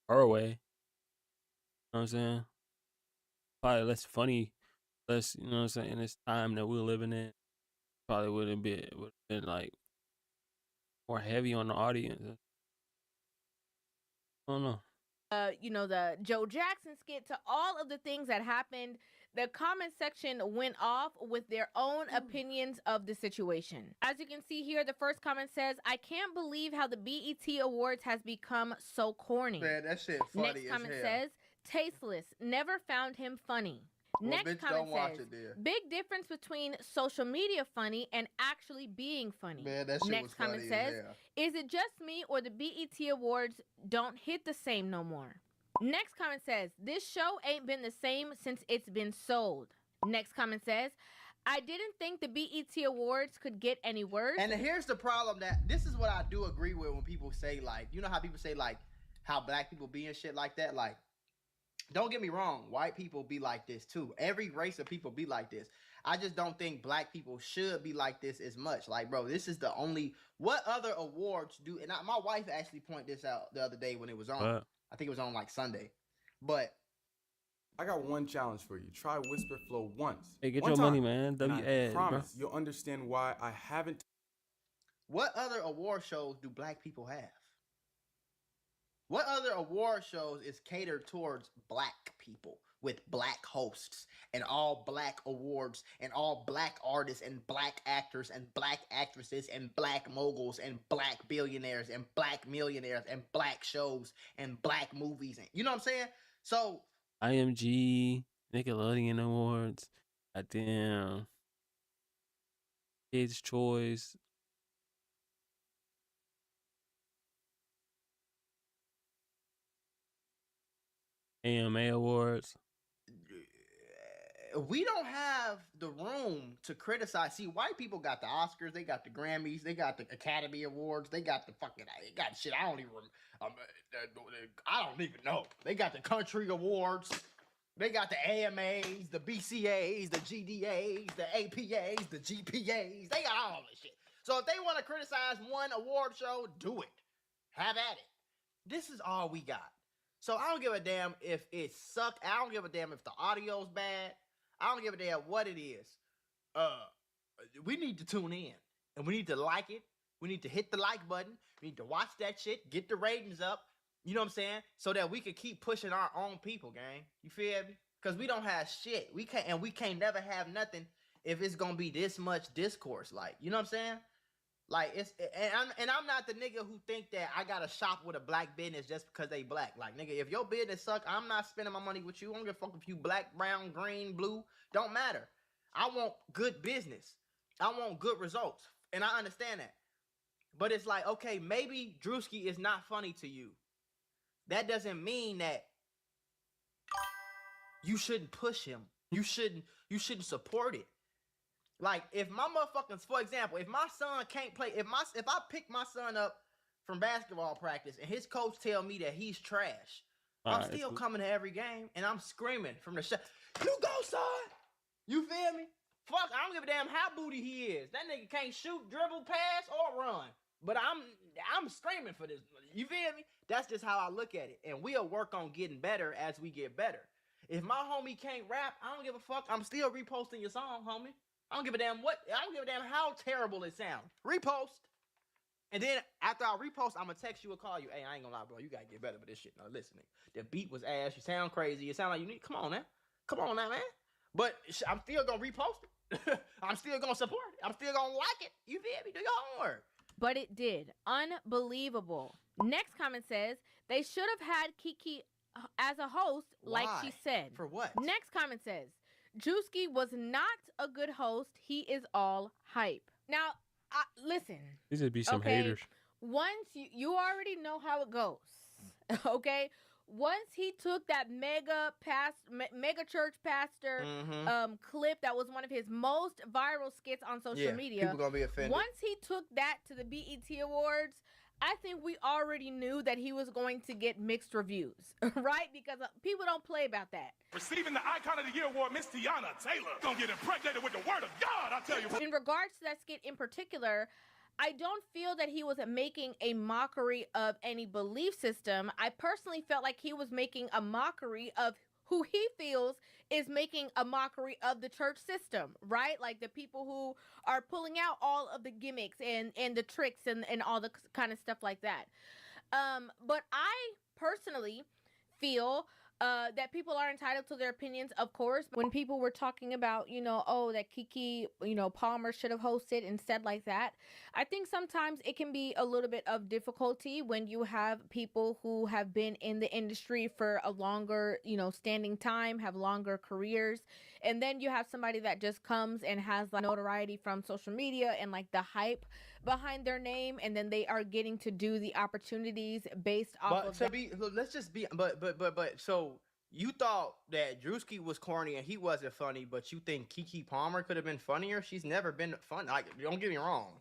her way. You know what I'm saying? Probably less funny, less, you know what I'm saying, in this time that we're living in. Probably would have been like more heavy on the audience. I don't know. the Joe Jackson skit, to all of the things that happened, the comment section went off with their own opinions of the situation. As you can see here, the first comment says, "I can't believe how the BET Awards has become so corny." Man, that shit funny Next as comment hell. says, "Tasteless, never found him funny." Well, Next bitch, comment don't watch says, it then. "Big difference between social media funny and actually being funny." Man, that shit Next was comment funny says, as hell. "Is it just me or the BET Awards don't hit the same no more?" Next comment says, "This show ain't been the same since it's been sold." Next comment says, "I didn't think the BET Awards could get any worse." And here's the problem, that this is what I do agree with when people say, like, you know how people say, like, how black people be and shit like that? Like, don't get me wrong, white people be like this too. Every race of people be like this. I just don't think black people should be like this as much. Like, bro, this is the only, what other awards do, and my wife actually pointed this out the other day when it was on. I think it was on like Sunday. But I got one challenge for you. Try Whisper Flow once. Hey, get One your time, money, man. and W I ads, bro. promise you'll understand why I haven't. what other award shows do black people have? What other award shows is catered towards black people with black hosts and all black awards and all black artists and black actors and black actresses and black moguls and black billionaires and black millionaires and black shows and black movies? And, you know what I'm saying? So IMG, Nickelodeon Awards, goddamn, Kids' Choice. AMA Awards. we don't have the room to criticize. See, white people got the Oscars, they got the Grammys, they got the Academy Awards, they got the fucking, they got shit. I don't even know. They got the country awards, they got the AMAs, the BCAs, the GDAs, the APAs, the GPAs. They got all this shit. So if they want to criticize one award show, do it. Have at it. This is all we got. So I don't give a damn if it sucked. I don't give a damn if the audio's bad. I don't give a damn what it is. We need to tune in. And we need to like it. We need to hit the like button. We need to watch that shit. Get the ratings up. You know what I'm saying? So that we can keep pushing our own people, gang. You feel me? Because we don't have shit. We can't never have nothing if it's gonna be this much discourse. Like, you know what I'm saying? Like, I'm not the nigga who think that I gotta shop with a black business just because they black. Like, nigga, if your business suck, I'm not spending my money with you. I don't give a fuck if you black, brown, green, blue. Don't matter. I want good business. I want good results. And I understand that. But it's like, okay, maybe Drewski is not funny to you. That doesn't mean that you shouldn't push him. You shouldn't support it. Like, if my motherfuckers, for example, if my son can't play, if I pick my son up from basketball practice and his coach tell me that he's trash, I'm still coming to every game and I'm screaming from the shot, you go, son! You feel me? Fuck, I don't give a damn how booty he is. That nigga can't shoot, dribble, pass, or run. But I'm screaming for this. You feel me? That's just how I look at it. And we'll work on getting better as we get better. If my homie can't rap, I don't give a fuck. I'm still reposting your song, homie. I don't give a damn how terrible it sounds. Repost. And then after I repost, I'm gonna text you or call you. Hey, I ain't gonna lie, bro. You gotta get better with this shit. Now listen, the beat was ass. You sound crazy. It sound like you need. Come on, man. Come on now, man. But I'm still gonna repost it. I'm still gonna support it. I'm still gonna like it. You feel me? Do your homework. But it did. Unbelievable. Next comment says they should have had Kiki as a host, like she said. For what? Next comment says Drewski was not a good host. He is all hype. Now, listen. These would be some haters. Once you already know how it goes. Okay. Once he took that mega church pastor clip that was one of his most viral skits on social media. People gonna be offended. Once he took that to the BET Awards, I think we already knew that he was going to get mixed reviews, right? Because people don't play about that. Receiving the Icon of the Year award, Miss Tiana Taylor. Gonna get impregnated with the word of God, I tell you. In regards to that skit in particular, I don't feel that he was making a mockery of any belief system. I personally felt like he was making a mockery of who he feels is making a mockery of the church system, right? Like the people who are pulling out all of the gimmicks and the tricks and all the kind of stuff like that. But I personally feel that people are entitled to their opinions, of course. When people were talking about, that Kiki, Palmer should have hosted and said like that, I think sometimes it can be a little bit of difficulty when you have people who have been in the industry for a longer, standing time, have longer careers. And then you have somebody that just comes and has like notoriety from social media and like the hype behind their name, and then they are getting to do the opportunities based off of so you thought that Drewski was corny and he wasn't funny, but you think Kiki Palmer could have been funnier? She's never been funny. Like, don't get me wrong.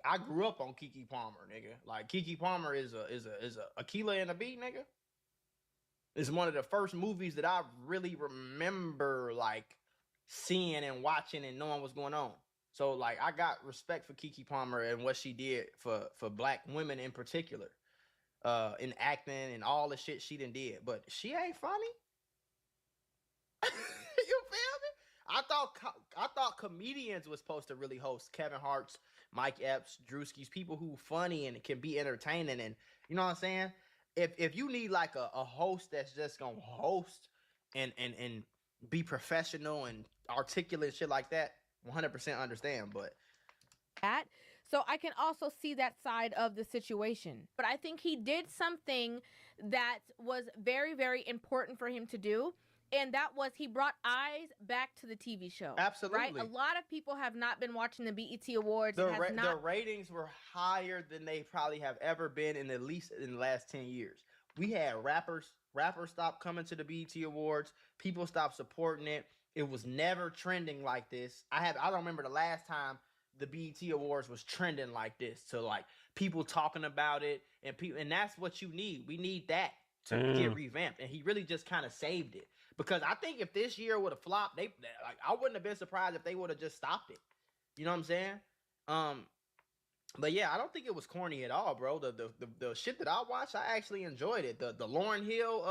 I grew up on Kiki Palmer, nigga. Like, Kiki Palmer is a Aquila and a Bee, nigga. It's one of the first movies that I really remember like seeing and watching and knowing what's going on. So like I got respect for Kiki Palmer and what she did for black women in particular, in acting and all the shit she done did. But she ain't funny. You feel me? I thought comedians was supposed to really host. Kevin Hart's, Mike Epps, Drewski's, people who funny and can be entertaining, and you know what I'm saying? If you need like a host that's just gonna host and be professional and articulate and shit like that, 100% understand. But so I can also see that side of the situation. But I think he did something that was very, very important for him to do. And that was he brought eyes back to the TV show. Absolutely. Right? A lot of people have not been watching the BET Awards. The ratings were higher than they probably have ever been at least in the last 10 years. We had rappers stopped coming to the BET Awards. People stopped supporting it. It was never trending like this. I don't remember the last time the BET Awards was trending like this. To like people talking about it and that's what you need. We need that to get revamped. And he really just kind of saved it. Because I think if this year would have flopped, I wouldn't have been surprised if they would have just stopped it. You know what I'm saying? But yeah, I don't think it was corny at all, bro. The shit that I watched, I actually enjoyed it. The Lauryn Hill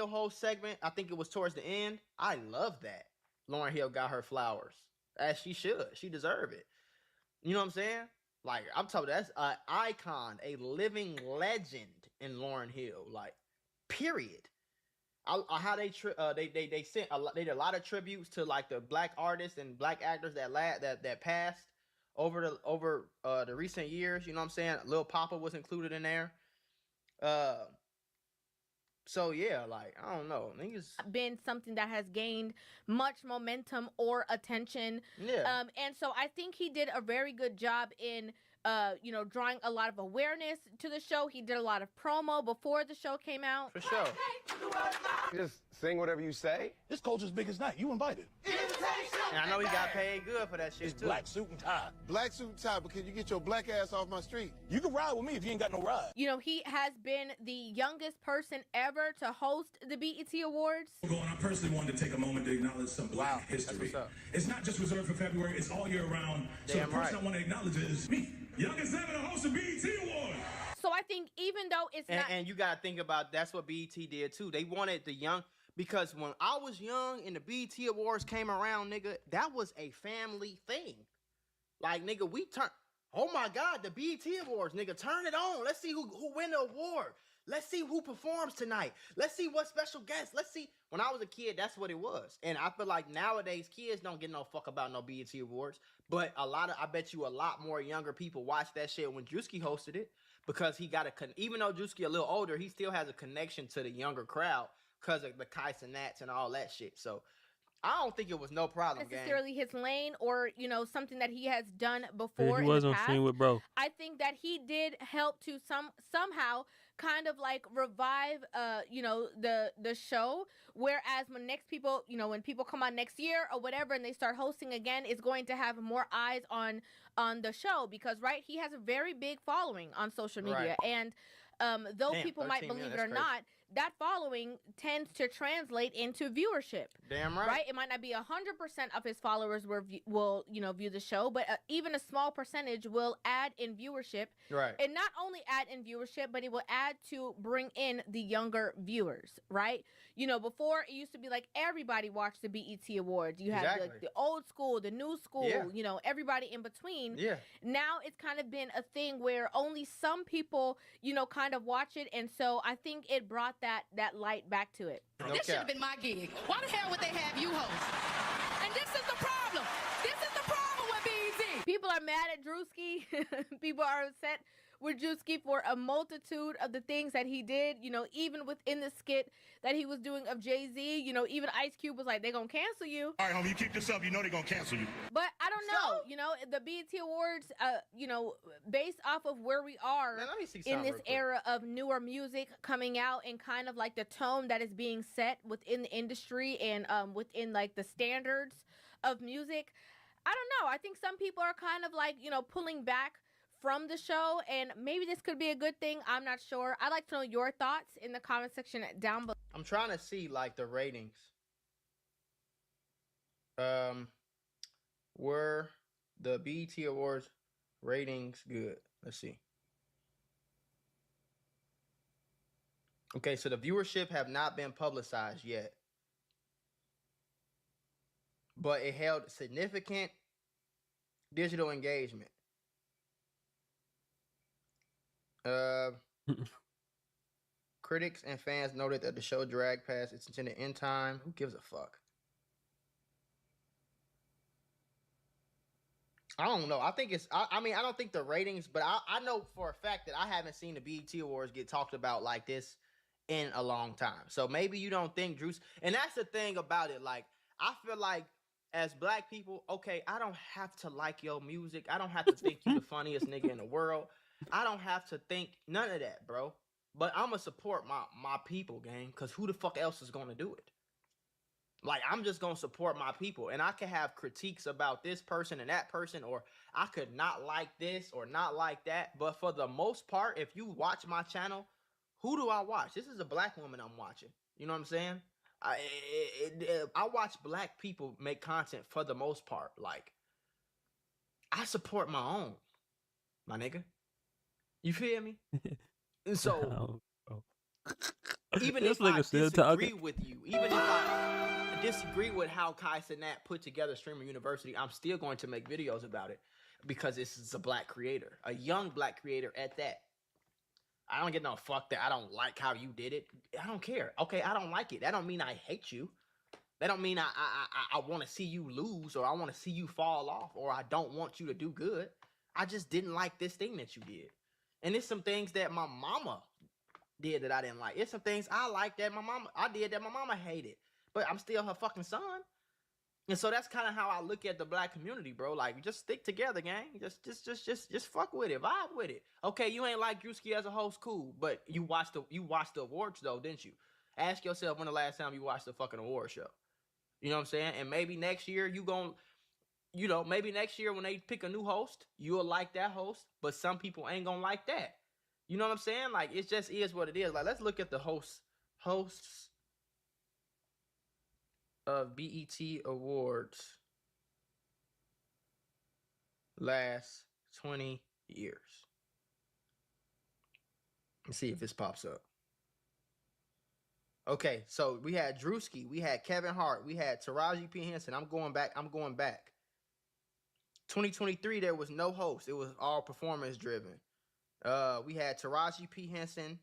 whole segment, I think it was towards the end. I love that. Lauryn Hill got her flowers, as she should. She deserved it. You know what I'm saying? Like, I'm talking, that's an icon, a living legend in Lauryn Hill. Like, period. How they sent they did a lot of tributes to like the black artists and black actors that passed over the recent years. You know what I'm saying? Lil Papa was included in there. So yeah, like I don't know, niggas been something that has gained much momentum or attention. Yeah. And so I think he did a very good job in drawing a lot of awareness to the show. He did a lot of promo before the show came out. For sure. Just sing whatever you say. This culture's biggest night. You invited. And I know he got paid good for that shit, It's too. black suit and tie. Black suit and tie, but can you get your black ass off my street? You can ride with me if you ain't got no ride. You know, he has been the youngest person ever to host the BET Awards. I personally wanted to take a moment to acknowledge some black history. It's not just reserved for February, it's all year round. So the person I want to acknowledge is me, youngest ever to host a BET Award. So I think even though it's not... And you got to think about that's what BET did, too. They wanted the young... Because when I was young and the BET Awards came around, nigga, that was a family thing. Like, nigga, we turn... Oh, my God, the BET Awards, nigga, turn it on. Let's see who win the award. Let's see who performs tonight. Let's see what special guests. Let's see. When I was a kid, that's what it was. And I feel like nowadays, kids don't give no fuck about no BET Awards. But I bet you a lot more younger people watch that shit when Drewski hosted it. Because he got even though Drewski a little older, he still has a connection to the younger crowd. Because of the Kais and Nats and all that shit. So, I don't think it was no problem, necessarily his lane or, you know, something that he has done before He in was the on past. scene with bro. I think that he did help to somehow kind of like revive, you know, the show. Whereas when when people come on next year or whatever and they start hosting again, it's going to have more eyes on the show because, right, he has a very big following on social media. Right. And though people might believe it or not, that following tends to translate into viewership. Damn right. Right? It might not be 100% of his followers will view the show, but even a small percentage will add in viewership. Right. And not only add in viewership, but it will add to bring in the younger viewers, right? You know, before it used to be like everybody watched the BET Awards. You had the old school, the new school, you know, everybody in between. Yeah. Now it's kind of been a thing where only some people, you know, kind of watch it. And so I think it brought that light back to it. This should have been my gig. Why the hell would they have you host? And this is the problem. This is the problem with BET. People are mad at Drewski. People are upset with Drewski for a multitude of the things that he did. You know, even within the skit that he was doing of Jay-Z, you know, even Ice Cube was like, they're going to cancel you. All right, homie, you keep this up, you know they're going to cancel you. But I don't know. You know, the BET Awards, you know, based off of where we are in this era of newer music coming out and kind of like the tone that is being set within the industry and within like the standards of music, I don't know. I think some people are kind of like, you know, pulling back from the show, and maybe this could be a good thing. I'm not sure. I'd like to know your thoughts in the comment section down below. I'm trying to see like the ratings. Were the BET Awards ratings good? Let's see. Okay, so the viewership have not been publicized yet. But it held significant digital engagement. Critics and fans noted that the show dragged past its intended end time. Who gives a fuck? I don't know. I think it's... I mean, I don't think the ratings... But I know for a fact that I haven't seen the BET Awards get talked about like this in a long time. So maybe you don't think Drew's... And that's the thing about it. Like, I feel like as black people, okay, I don't have to like your music. I don't have to think you the funniest nigga in the world. I don't have to think none of that, bro. But I'm going to support my people, gang, because who the fuck else is going to do it? Like, I'm just going to support my people. And I can have critiques about this person and that person, or I could not like this or not like that. But for the most part, if you watch my channel, who do I watch? This is a black woman I'm watching. You know what I'm saying? I watch black people make content for the most part. Like, I support my own, my nigga. You feel me? So, even if I disagree with you, even if I disagree with how Kai Cenat put together Streamer University, I'm still going to make videos about it because this is a black creator, a young black creator at that. I don't get no fuck that I don't like how you did it. I don't care. Okay, I don't like it. That don't mean I hate you. That don't mean I want to see you lose or I want to see you fall off or I don't want you to do good. I just didn't like this thing that you did. And it's some things that my mama did that I didn't like. It's some things I like that I did that my mama hated. But I'm still her fucking son. And so that's kind of how I look at the black community, bro. Like, just stick together, gang. Just fuck with it. Vibe with it. Okay, you ain't like Drewski as a host, cool. But you watched the awards though, didn't you? Ask yourself when the last time you watched the fucking award show. You know what I'm saying? And maybe next year maybe next year when they pick a new host, you'll like that host, but some people ain't gonna like that. You know what I'm saying? Like, it just is what it is. Like, let's look at the hosts of BET Awards last 20 years. Let's see if this pops up. Okay, so we had Drewski, we had Kevin Hart, we had Taraji P. Henson. I'm going back. 2023, there was no host. It was all performance driven. We had Taraji P. Henson,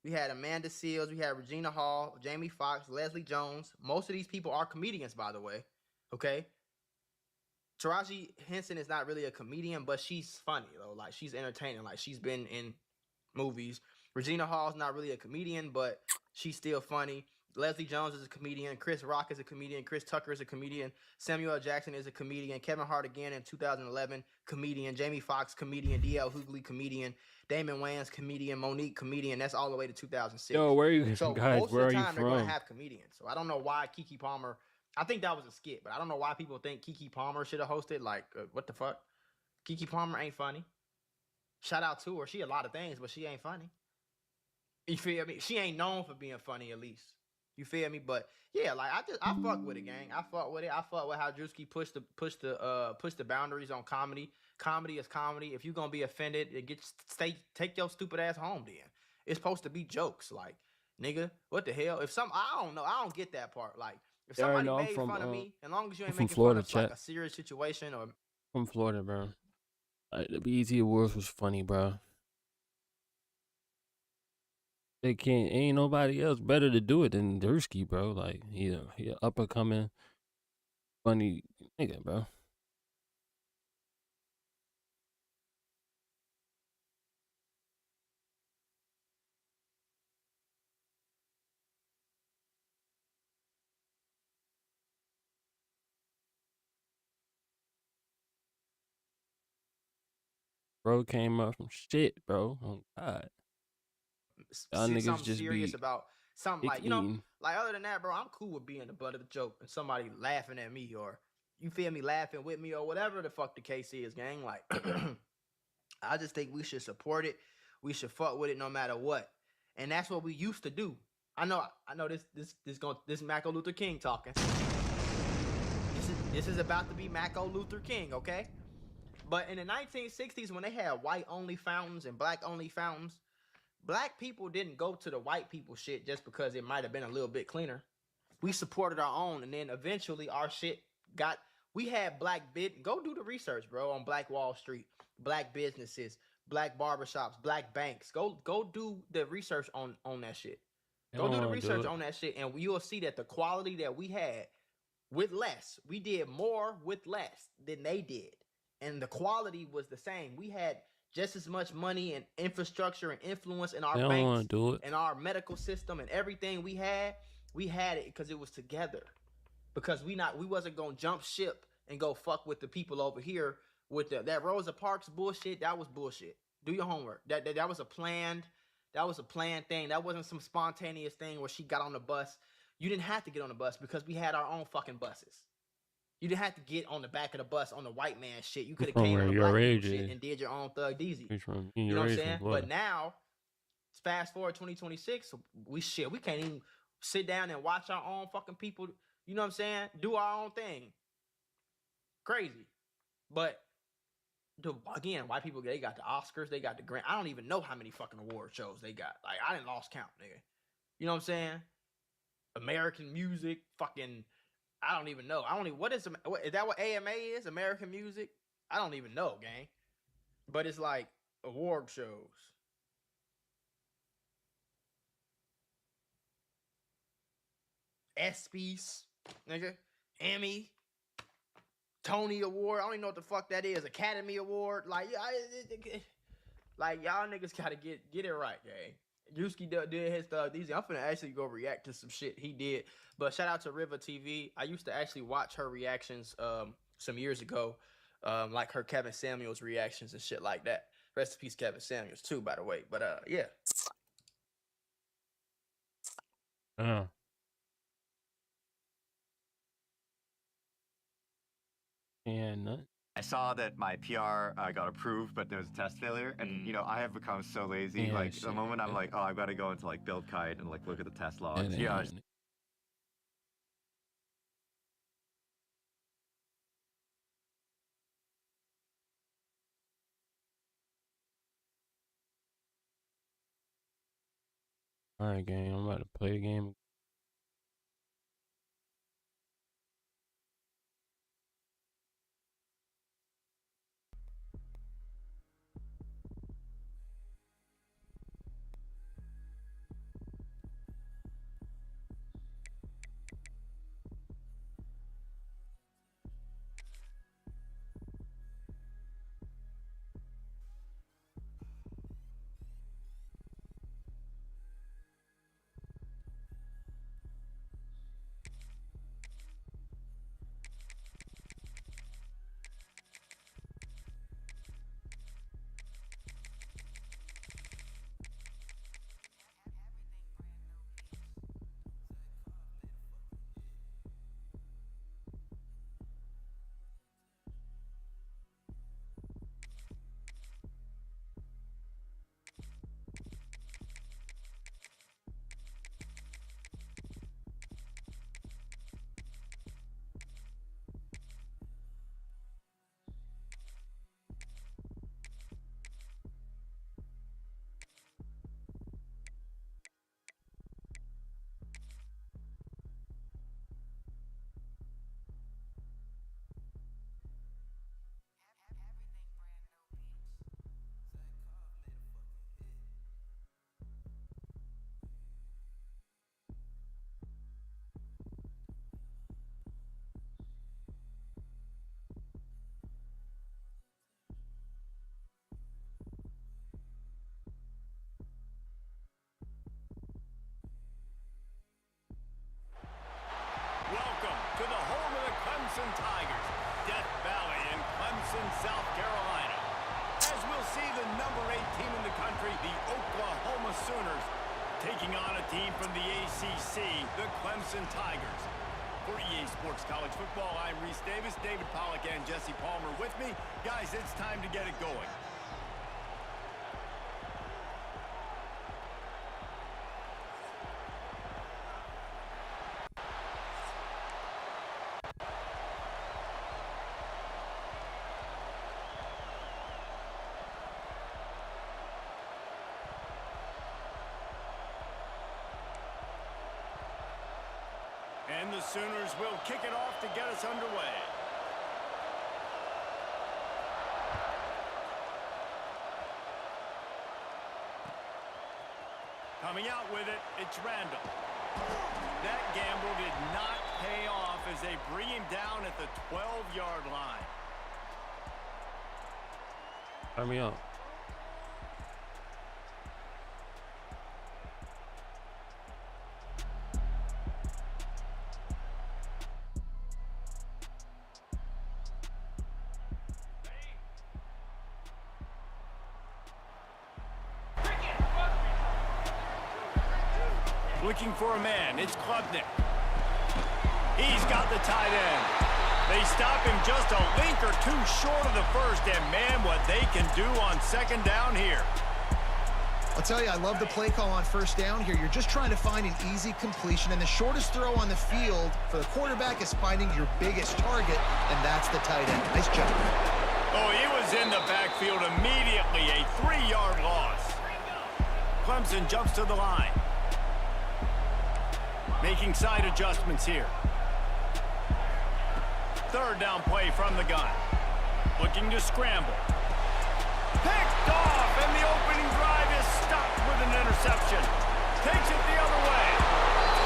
we had Amanda Seales, we had Regina Hall, Jamie Foxx, Leslie Jones. Most of these people are comedians, by the way. Okay. Taraji Henson is not really a comedian, but she's funny though. Like, she's entertaining. Like, she's been in movies. Regina Hall's not really a comedian, but she's still funny. Leslie Jones is a comedian. Chris Rock is a comedian. Chris Tucker is a comedian. Samuel L. Jackson is a comedian. Kevin Hart again in 2011, comedian. Jamie Foxx, comedian. D.L. Hughley, comedian. Damon Wayans, comedian. Monique, comedian. That's all the way to 2006. Yo, where are you So guys? most Where of are the you time they're going from? to have comedians. So I don't know why Keke Palmer. I think that was a skit, but I don't know why people think Keke Palmer should have hosted. Like, what the fuck? Keke Palmer ain't funny. Shout out to her. She a lot of things, but she ain't funny. You feel me? She ain't known for being funny, at least. You feel me? But yeah, like, I fuck with it, gang. I fuck with it. I fuck with how Drewski pushed the boundaries on comedy. Comedy is comedy. If you gonna be offended, take your stupid ass home. Then it's supposed to be jokes. Like, nigga, what the hell? I don't know. I don't get that part. Like, if Yeah, somebody no, I'm made from, fun of me, as long as you I'm ain't from making Florida, fun of like chat. a serious situation or From Florida, bro. Like, the BET Awards was funny, bro. Ain't nobody else better to do it than Drewski, bro. Like, he a up and coming funny nigga, bro. Bro came up from shit, bro. Oh God. Y'all niggas something just serious be about something dick like, eating. like, other than that, bro, I'm cool with being the butt of the joke and somebody laughing at me, or you feel me, laughing with me, or whatever the fuck the case is, gang. Like, I just think we should support it. We should fuck with it no matter what. And that's what we used to do. I know this Maco Luther King talking. This is about to be Maco Luther King, okay? But in the 1960s, when they had white only fountains and black only fountains, black people didn't go to the white people shit just because it might have been a little bit cleaner. We supported our own, and then eventually our shit we had go do the research, bro, on Black Wall Street, black businesses, black barbershops, black banks. Go do the research on that shit. Go do the research on that shit, and you'll see that the quality that we had with less, we did more with less than they did. And the quality was the same. We had just as much money and infrastructure and influence in our They don't banks wanna do it. and our medical system and everything we had it because it was together. Because we wasn't gonna jump ship and go fuck with the people over here with that Rosa Parks bullshit. That was bullshit. Do your homework. That was a planned thing. That wasn't some spontaneous thing where she got on the bus. You didn't have to get on the bus because we had our own fucking buses. You didn't have to get on the back of the bus on the white man shit. You could have came on the black people shit and did your own Thug Deezy. You know what I'm saying? But now, fast forward 2026, we can't even sit down and watch our own fucking people, you know what I'm saying, do our own thing. Crazy. But again, white people, they got the Oscars, they got the Grant. I don't even know how many fucking award shows they got. Like, I didn't lost count, nigga. You know what I'm saying? American music, fucking, I don't even know. Is that what AMA is? American music? I don't even know, gang. But it's like award shows. ESPYs, nigga. Emmy. Tony Award. I don't even know what the fuck that is. Academy Award. Like, y'all niggas gotta get it right, gang. Drewski did his stuff. I'm finna actually go react to some shit he did. But shout out to Riva TV. I used to actually watch her reactions some years ago. Like her Kevin Samuels reactions and shit like that. Rest in peace, Kevin Samuels, too, by the way. But yeah. And nothing. I saw that my PR got approved, but there was a test failure, and you know I have become so lazy. Yeah, like shit. the moment I'm like, oh, I've got to go into like Build Kite and like look at the test logs. And Yeah. then- All right, gang. I'm about to play the game. Welcome to the home of the Clemson Tigers, Death Valley in Clemson, South Carolina. As we'll see the number 8 team in the country, the Oklahoma Sooners, taking on a team from the ACC, the Clemson Tigers. For EA Sports College Football, I'm Reese Davis, David Pollack, and Jesse Palmer with me. Guys, it's time to get it going. And the Sooners will kick it off to get us underway. Coming out with it, it's Randall. That gamble did not pay off as they bring him down at the 12-yard line. Turn me up. Looking for a man, it's Klubnik. He's got the tight end. They stop him just a link or two short of the first, and man, what they can do on second down here. I'll tell you, I love the play call on first down here. You're just trying to find an easy completion, and the shortest throw on the field for the quarterback is finding your biggest target, and that's the tight end. Nice job. Oh, he was in the backfield immediately, a 3-yard loss. Clemson jumps to the line. Making side adjustments here. Third down play from the gun. Looking to scramble. Picked off, and the opening drive is stopped with an interception. Takes it the other way.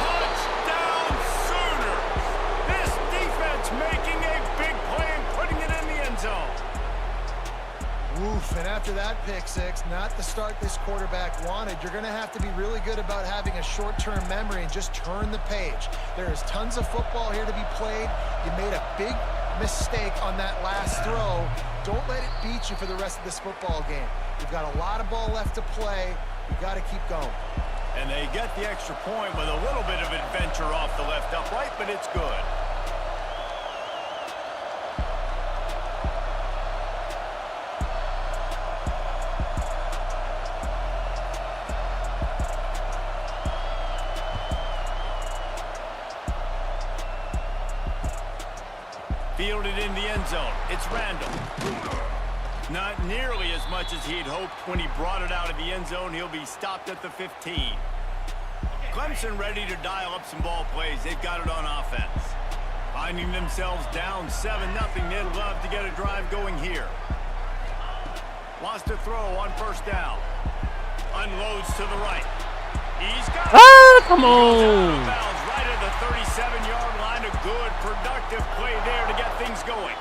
Touchdown Sooners! This defense making a big play and putting it in the end zone. Oof, and after that pick six, not the start this quarterback wanted. You're going to have to be really good about having a short-term memory and just turn the page. There is tons of football here to be played. You made a big mistake on that last throw. Don't let it beat you for the rest of this football game. You've got a lot of ball left to play. You've got to keep going. And they get the extra point with a little bit of adventure off the left upright, but it's good. Fielded in the end zone. It's Randall. Not nearly as much as he'd hoped when he brought it out of the end zone. He'll be stopped at the 15. Clemson ready to dial up some ball plays. They've got it on offense. Finding themselves down 7-0. They'd love to get a drive going here. Wants to throw on first down. Unloads to the right. He's got it. Come on. Right at the 37-yard line. A good, productive play there to get things going.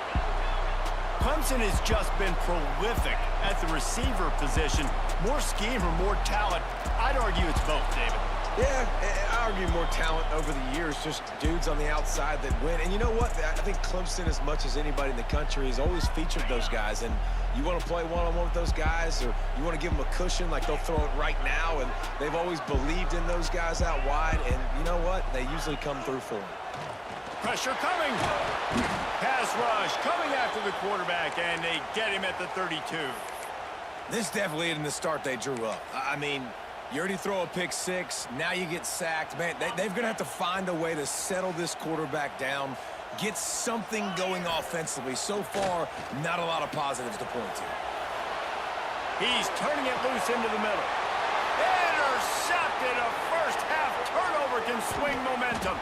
Clemson has just been prolific at the receiver position. More scheme or more talent? I'd argue it's both, David. Yeah, I argue more talent over the years, just dudes on the outside that win. And you know what? I think Clemson, as much as anybody in the country, has always featured those guys. And you want to play one-on-one with those guys, or you want to give them a cushion, like they'll throw it right now. And they've always believed in those guys out wide. And you know what? They usually come through for them. Pressure coming. Pass rush coming after the quarterback, and they get him at the 32. This definitely isn't the start they drew up. I mean, you already throw a pick six, now you get sacked. Man, they're going to have to find a way to settle this quarterback down, get something going offensively. So far, not a lot of positives to point to. He's turning it loose into the middle. Intercepted. A first-half turnover can swing momentum.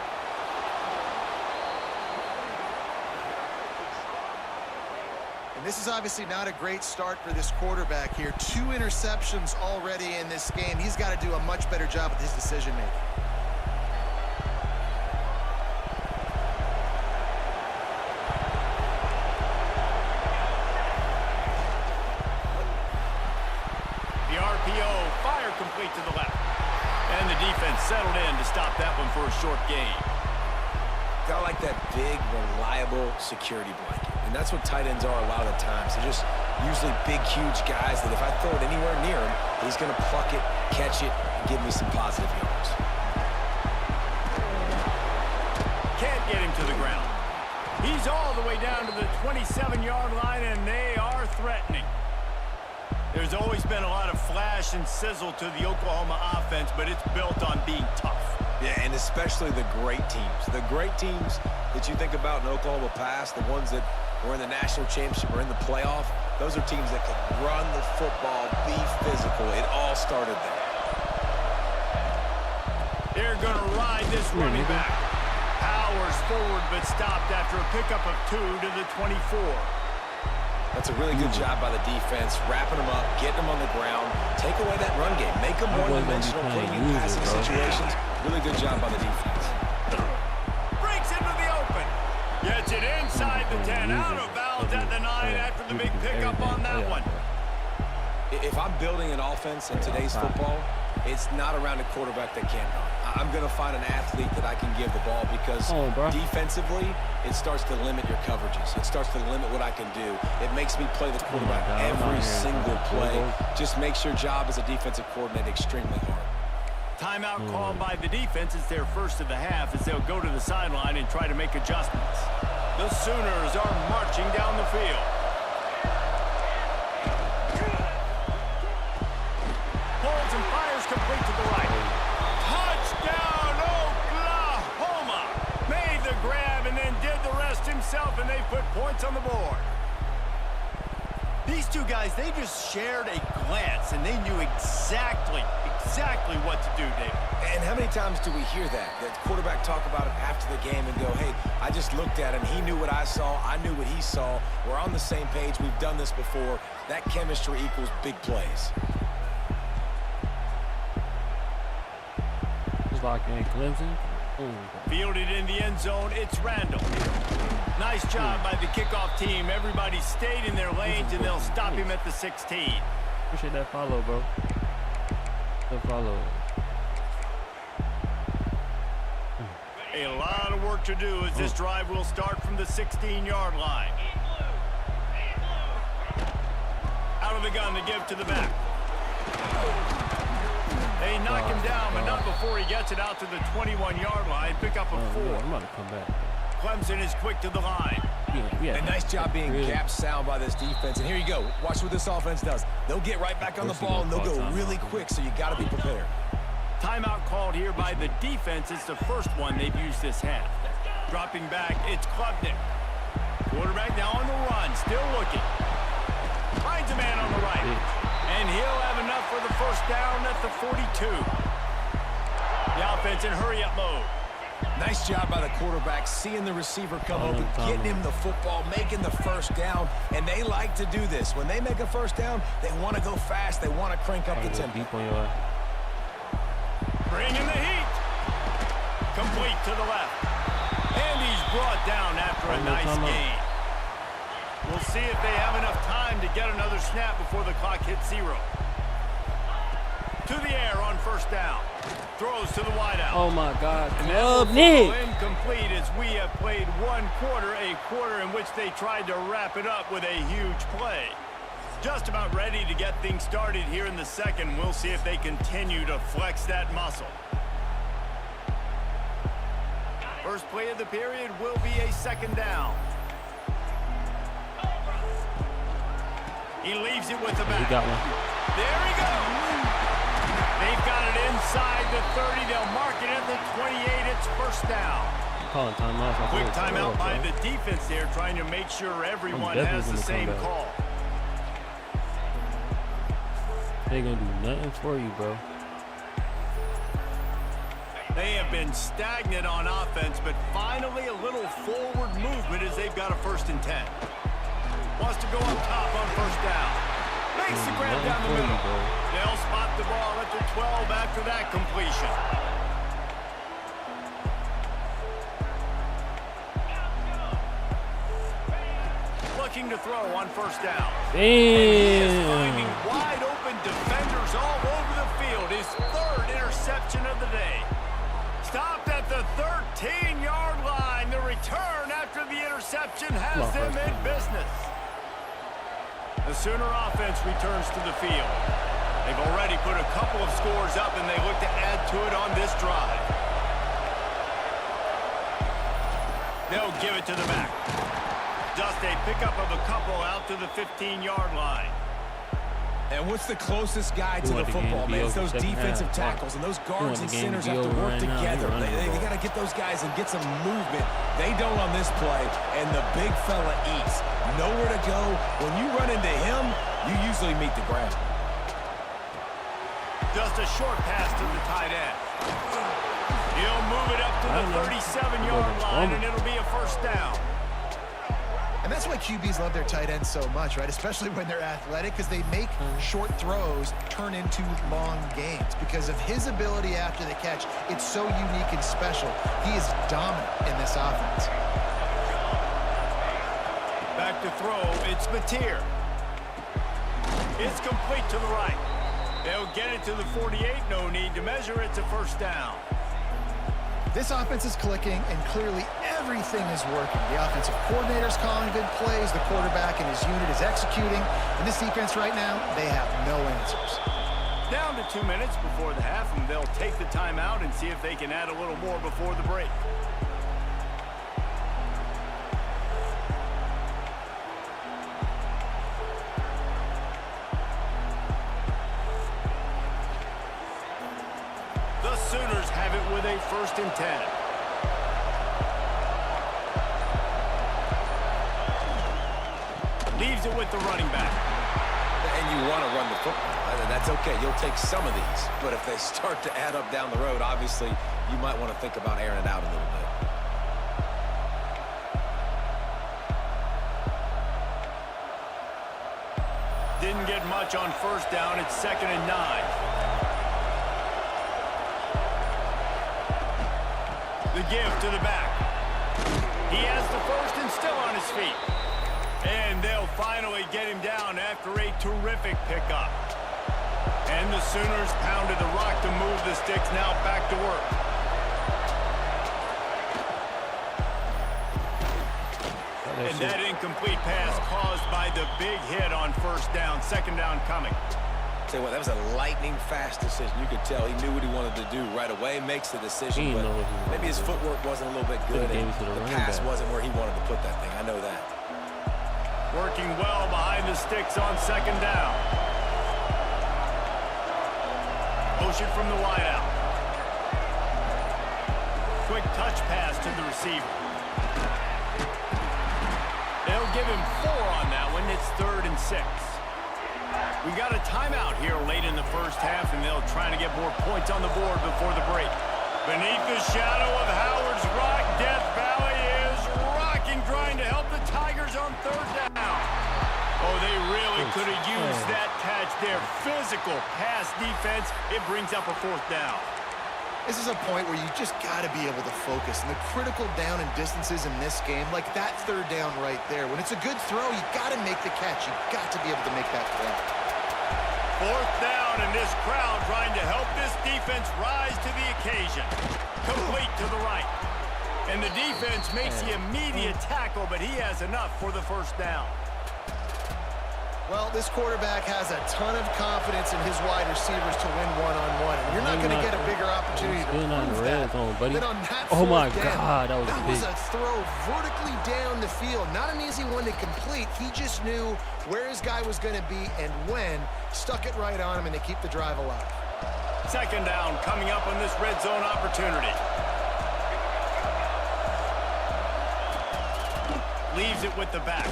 This is obviously not a great start for this quarterback here. 2 interceptions already in this game. He's got to do a much better job with his decision-making. The RPO, fire complete to the left. And the defense settled in to stop that one for a short gain. Got like that big, reliable security blanket. And that's what tight ends are a lot of the times. They're just usually big, huge guys that if I throw it anywhere near him, he's going to pluck it, catch it, and give me some positive yards. Can't get him to the ground. He's all the way down to the 27-yard line, and they are threatening. There's always been a lot of flash and sizzle to the Oklahoma offense, but it's built on being tough. Yeah, and especially the great teams. The great teams that you think about in Oklahoma past, the ones that were in the national championship or in the playoff, those are teams that can run the football, be physical. It all started there. They're going to ride this running back. Powers forward, but stopped after a pickup of 2 to the 24. That's a really good job by the defense, wrapping them up, getting them on the ground, take away that run game, make them one-dimensional, putting in passing situations. Really good job by the defense. Breaks into the open. Gets it inside the 10, out of bounds at the 9 after the big pickup on that one. If I'm building an offense in today's football, it's not around a quarterback that can't run. I'm going to find an athlete that I can give the ball because defensively, it starts to limit your coverages. It starts to limit what I can do. It makes me play the quarterback every single play. Just makes your job as a defensive coordinator extremely hard. Timeout called by the defense. It's their first of the half as they'll go to the sideline and try to make adjustments. The Sooners are marching down the field. Pulls and fires complete to the right. Touchdown, Oklahoma! Made the grab and then did the rest himself, and they put points on the board. These two guys, they just shared a glance, and they knew exactly what to do, David. And how many times do we hear that? The quarterback talk about it after the game and go, hey, I just looked at him. He knew what I saw. I knew what he saw. We're on the same page. We've done this before. That chemistry equals big plays. Just like in Clemson. Fielded in the end zone, it's Randall. Nice job by the kickoff team. Everybody stayed in their lanes, and they'll stop him at the 16. Appreciate that follow, bro. That follow. A lot of work to do as this drive will start from the 16-yard line. Out of the gun to give to the back. They knock him down, but not before he gets it out to the 21-yard line. Pick up a 4. I'm about to come back. Clemson is quick to the line. A nice job being gap sound by this defense. And here you go. Watch what this offense does. They'll get right back on the ball, and they'll go really quick, so you got to be prepared. Timeout called here by the defense. It's the first one they've used this half. Dropping back, it's Klubnik. Quarterback now on the run, still looking. Finds a man on the right. And he'll have enough for the first down at the 42. The offense in hurry-up mode. Nice job by the quarterback, seeing the receiver come open, getting him the football, making the first down, and they like to do this. When they make a first down, they want to go fast. They want to crank up the tempo. Bringing the heat. Complete to the left. And he's brought down after a nice gain. We'll see if they have enough time to get another snap before the clock hits 0. To the air on first down. Throws to the wideout. Oh my God. Incomplete as we have played one quarter, a quarter in which they tried to wrap it up with a huge play. Just about ready to get things started here in the second. We'll see if they continue to flex that muscle. First play of the period will be a second down. He leaves it with the back. He got one. There he goes. They've got it inside the 30. They'll mark it at the 28. It's first down. Calling timeout. Quick timeout by the defense there, trying to make sure everyone has the same call. They ain't gonna do nothing for you, bro. They have been stagnant on offense, but finally a little forward movement as they've got a 1st and 10. Wants to go up top on first down. Makes the grab down the middle. They'll spot the ball at the 12 after that completion. Looking to throw on first down. Damn. He is finding wide open defenders all over the field. His 3rd interception of the day. Stopped at the 13-yard line. The return after the interception has them in business. The Sooner offense returns to the field. They've already put a couple of scores up, and they look to add to it on this drive. They'll give it to the back. Just a pickup of a couple out to the 15-yard line. And what's the closest guy to the football, man? It's those defensive tackles, and those guards and centers have to work together. They got to get those guys and get some movement. They don't on this play, and the big fella eats. Nowhere to go. When you run into him, you usually meet the ground. Just a short pass to the tight end. He'll move it up to the 37-yard line, and it'll be a first down. And that's why QBs love their tight ends so much, right? Especially when they're athletic, because they make short throws turn into long gains. Because of his ability after the catch, it's so unique and special. He is dominant in this offense. Back to throw, it's Mateer. It's complete to the right. They'll get it to the 48, no need to measure, it's a first down. This offense is clicking, and clearly everything is working. The offensive coordinator's calling good plays, the quarterback and his unit is executing, and this defense right now, they have no answers. Down to 2 minutes before the half, and they'll take the timeout and see if they can add a little more before the break. The Sooners have it with a 1st and 10. Leaves it with the running back. And you want to run the football. That's okay. You'll take some of these. But if they start to add up down the road, obviously, you might want to think about airing it out a little bit. Didn't get much on first down. It's 2nd and 9. The give to the back. He has the 1st and still on his feet. And they'll finally get him down after a terrific pickup. And the Sooners pounded the rock to move the sticks, now back to work. And that incomplete pass caused by the big hit on first down. 2nd down coming. Tell you what, that was a lightning-fast decision. You could tell he knew what he wanted to do right away, makes the decision, but maybe his footwork wasn't a little bit good, and the pass wasn't where he wanted to put that thing. I know that. Working well behind the sticks on 2nd down. Motion from the wideout. Quick touch pass to the receiver. They'll give him 4 on that one. It's 3rd and 6. We got a timeout here late in the first half, and they'll try to get more points on the board before the break. Beneath the shadow of Howard's Rock, Death Valley is rocking, trying to help the Tigers on 3rd down. Oh, they really could have used that catch there. Physical pass defense. It brings up a 4th down. This is a point where you just got to be able to focus. And the critical down and distances in this game, like that 3rd down right there, when it's a good throw, you got to make the catch. You got to be able to make that play. 4th down, and this crowd trying to help this defense rise to the occasion. Complete to the right. And the defense makes the immediate tackle, but he has enough for the 1st down. Well, this quarterback has a ton of confidence in his wide receivers to win one-on-one. And you're not going to get a bigger opportunity to prove that than on that Oh my 4th down. God, that was big. That was a throw vertically down the field. Not an easy one to complete. He just knew where his guy was going to be and when. Stuck it right on him, and they keep the drive alive. 2nd down coming up on this red zone opportunity. Leaves it with the back.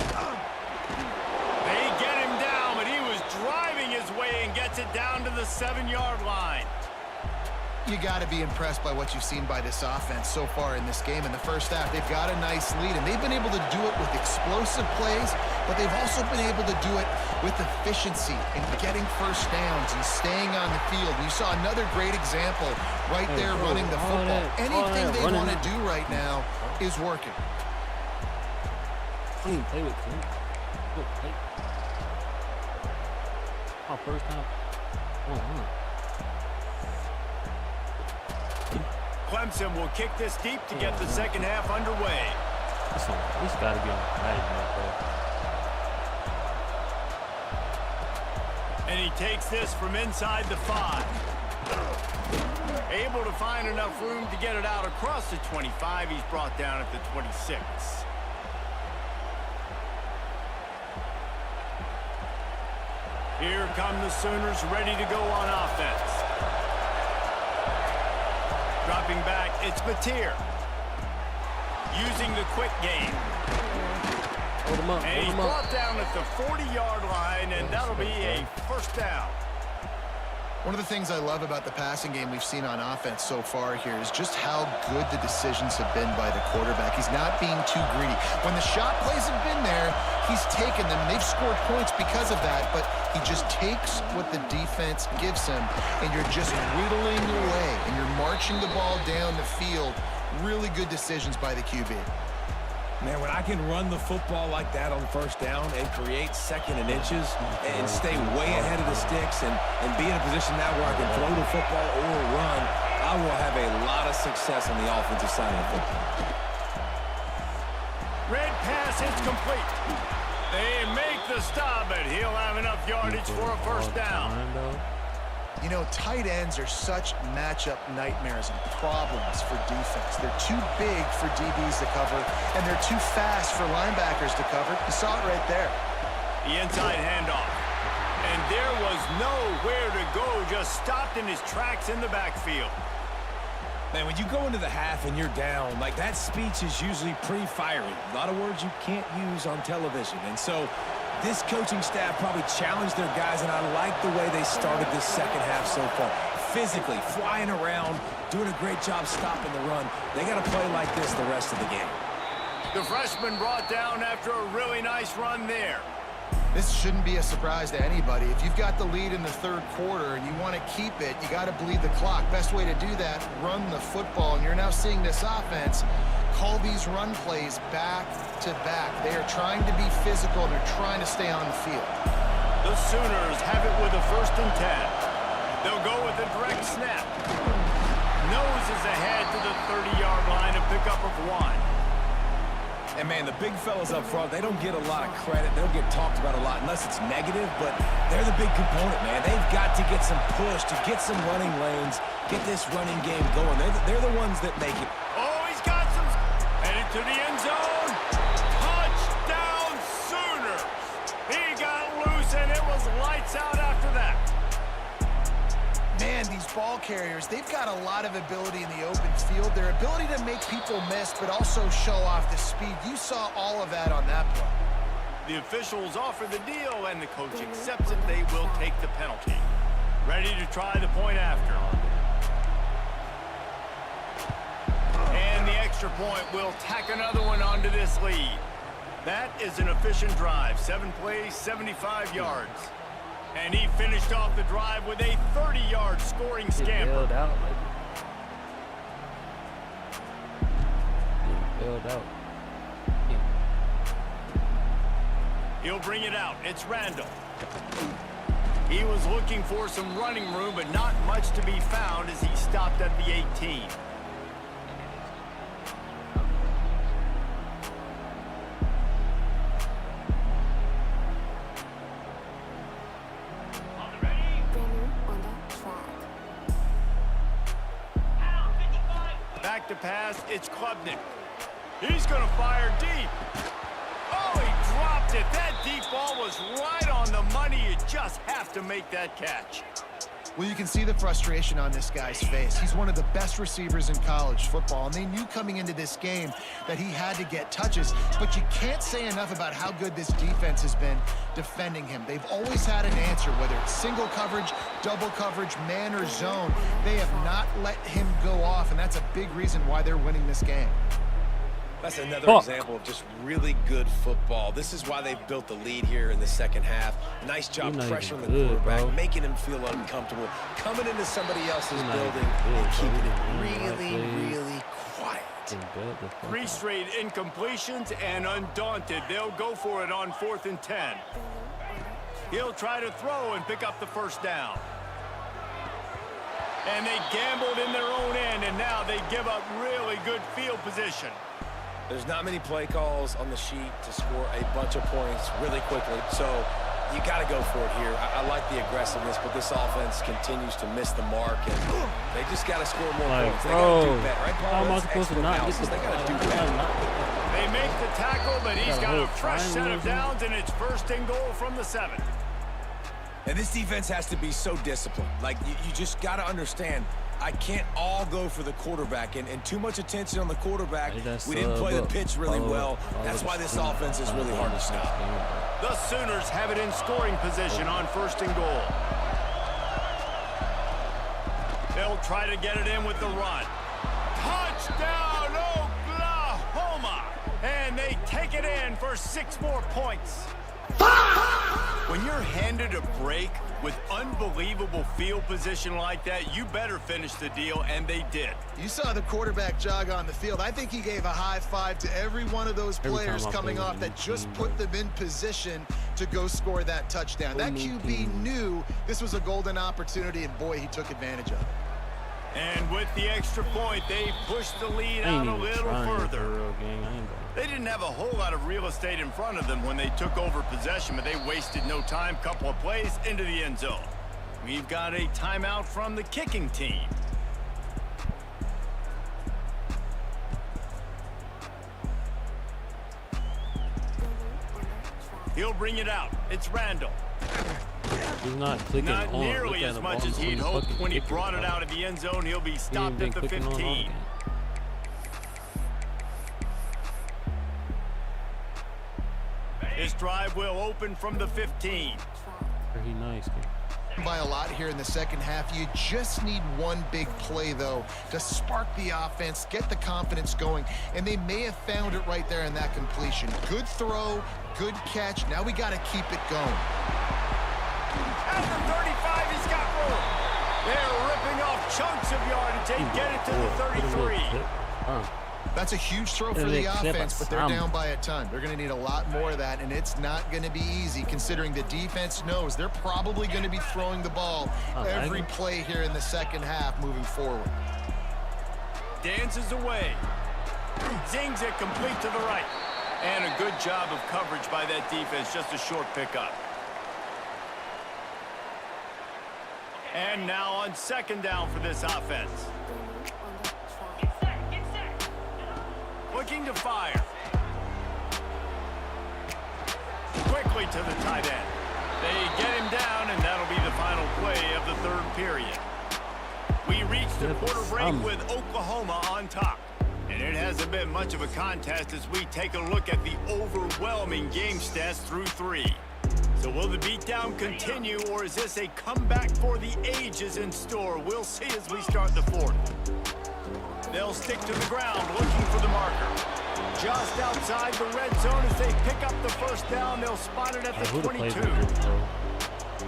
They get him down, but he was driving his way and gets it down to the 7-yard line. You got to be impressed by what you've seen by this offense so far in this game. In the first half, they've got a nice lead, and they've been able to do it with explosive plays, but they've also been able to do it with efficiency and getting 1st downs and staying on the field. You saw another great example right there running the football. Anything they want to do right now is working. I don't even play with Clint. My 1st time. Clemson will kick this deep to get the 2nd half underway. This got to be on the right, And he takes this from inside the 5. Able to find enough room to get it out across the 25. He's brought down at the 26. Here come the Sooners ready to go on offense. Dropping back, it's Mateer. Using the quick game. Hold him up, and he's brought down at the 40-yard line, and that'll be a 1st down. One of the things I love about the passing game we've seen on offense so far here is just how good the decisions have been by the quarterback. He's not being too greedy. When the shot plays have been there, he's taken them. They've scored points because of that, but he just takes what the defense gives him, and you're just whittling away, and you're marching the ball down the field. Really good decisions by the QB. Man, when I can run the football like that on 1st down and create 2nd and inches and stay way ahead of the sticks and be in a position now where I can throw the football or run, I will have a lot of success on the offensive side of the football. Red pass is complete. They make the stop, but he'll have enough yardage for a 1st down. You know, tight ends are such matchup nightmares and problems for defense. They're too big for DBs to cover, and they're too fast for linebackers to cover. You saw it right there. The inside handoff. And there was nowhere to go, just stopped in his tracks in the backfield. Man, when you go into the half and you're down, like that speech is usually pretty fiery. A lot of words you can't use on television. And so this coaching staff probably challenged their guys, and I like the way they started this 2nd half so far. Physically, flying around, doing a great job stopping the run. They got to play like this the rest of the game. The freshman brought down after a really nice run there. This shouldn't be a surprise to anybody. If you've got the lead in the 3rd quarter and you want to keep it, you got to bleed the clock. Best way to do that, run the football. And you're now seeing this offense call these run plays back to back. They are trying to be physical, and they're trying to stay on the field. The Sooners have it with a 1st and 10. They'll go with a direct snap. Noses ahead to the 30-yard line, a pickup of 1. And, man, the big fellas up front, they don't get a lot of credit. They don't get talked about a lot unless it's negative, but they're the big component, man. They've got to get some push, to get some running lanes, get this running game going. They're the ones that make it. Oh, he's got some. Headed to the end zone. Touchdown, Sooners. He got loose, and it was lights out after that. Man, man, these ball carriers, they've got a lot of ability in the open field. Their ability to make people miss, but also show off the speed. You saw all of that on that play. The officials offer the deal, and the coach accepts it. They will take the penalty. Ready to try the point after. And the extra point will tack another one onto this lead. That is an efficient drive. 7 plays, 75 yards. And he finished off the drive with a 30-yard scoring scamper. Bailed out, bailed out. He'll bring it out. It's Randall. He was looking for some running room, but not much to be found as he stopped at the 18. Back to pass, it's Klubnik. He's going to fire deep. Oh, he dropped it. That deep ball was right on the money. You just have to make that catch. Well, you can see the frustration on this guy's face. He's one of the best receivers in college football, and they knew coming into this game that he had to get touches, but you can't say enough about how good this defense has been defending him. They've always had an answer, whether it's single coverage, double coverage, man or zone. They have not let him go off, and that's a big reason why they're winning this game. That's another example of just really good football. This is why they've built the lead here in the second half. Nice job pressuring the quarterback, making him feel uncomfortable, coming into somebody else's building and keeping it really quiet. 3 straight incompletions, and undaunted, they'll go for it on 4th and 10. He'll try to throw and pick up the first down. And they gambled in their own end, and now they give up really good field position. There's not many play calls on the sheet to score a bunch of points really quickly, so you got to go for it here. I like the aggressiveness, but this offense continues to miss the mark, and they just got to score more points. They got to do better, right, Paul? How am I supposed to not get the They got to do better. They make the tackle, but he's got a fresh set of downs, and it's 1st and goal from the 7. And this defense has to be so disciplined. Like, you just got to understand, I can't all go for the quarterback, and too much attention on the quarterback. We didn't play the pitch really well. That's why this offense is really hard to stop. The Sooners have it in scoring position on 1st and goal. They'll try to get it in with the run. Touchdown, Oklahoma! And they take it in for 6 more points. When you're handed a break with unbelievable field position like that, you better finish the deal, and they did. You saw the quarterback jog on the field. I think he gave a high five to every one of those players coming off that just put them in position to go score that touchdown. That QB knew this was a golden opportunity, and boy, he took advantage of it. And with the extra point, they pushed the lead out a little further. They didn't have a whole lot of real estate in front of them when they took over possession, but they wasted no time. Couple of plays into the end zone. We've got a timeout from the kicking team. He'll bring it out. It's Randall. He's not clicking Not on. nearly as much as he'd hoped when he brought it out of the end zone. He'll be stopped at the 15. This drive will open from the 15. Very nice. By a lot here in the second half. You just need one big play, though, to spark the offense, get the confidence going, and they may have found it right there in that completion. Good throw, good catch. Now we got to keep it going. At the 35, he's got room. They're ripping off chunks of yardage. They get it to the 33. That's a huge throw for the offense, but they're down by a ton. They're going to need a lot more of that, and it's not going to be easy considering the defense knows they're probably going to be throwing the ball every play here in the second half moving forward. Dances away. Zings it complete to the right. And a good job of coverage by that defense. Just a short pickup. And now on 2nd down for this offense. Looking to fire. Quickly to the tight end. They get him down, and that'll be the final play of the 3rd period. reach the quarter break with Oklahoma on top. And it hasn't been much of a contest as we take a look at the overwhelming game stats through 3. So will the beatdown continue, or is this a comeback for the ages in store? We'll see as we start the 4th. They'll stick to the ground looking for the marker. Just outside the red zone as they pick up the first down. They'll spot it at the 22.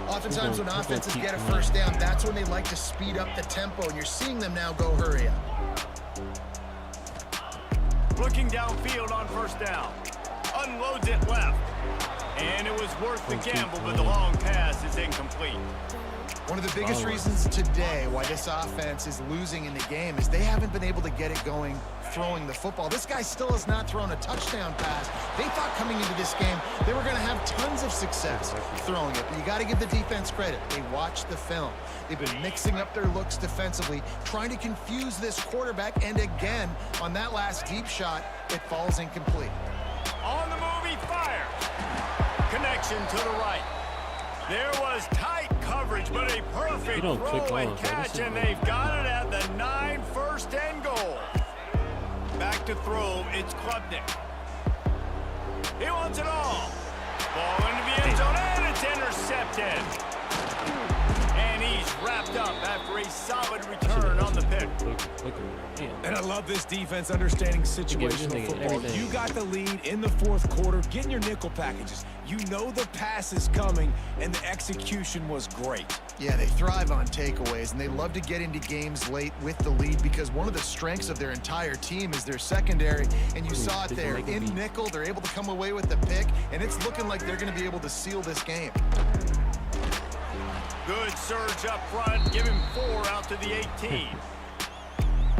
Oftentimes when offenses get a first down, that's when they like to speed up the tempo, and you're seeing them now go hurry up. Looking downfield on first down. Unloads it left. And it was worth the gamble, but the long pass is incomplete. One of the biggest reasons today why this offense is losing in the game is they haven't been able to get it going throwing the football. This guy still has not thrown a touchdown pass. They thought coming into this game they were going to have tons of success throwing it, but you got to give the defense credit. They watched the film. They've been mixing up their looks defensively, trying to confuse this quarterback, and again, on that last deep shot, it falls incomplete. On the move, he fires. Connection to the right. There was tight coverage, but a perfect throw and catch, and they've got it at the 9, first and goal. Back to throw, it's Klubnik. He wants it all. Ball into the end zone, and it's intercepted. And he's wrapped up after a solid return on the pick. And I love this defense understanding situational football. You got the lead in the 4th quarter, getting your nickel packages. You know the pass is coming, and the execution was great. Yeah, they thrive on takeaways, and they love to get into games late with the lead because one of the strengths of their entire team is their secondary, and you saw it there. In nickel, they're able to come away with the pick, and it's looking like they're going to be able to seal this game. Good surge up front, give him 4 out to the 18.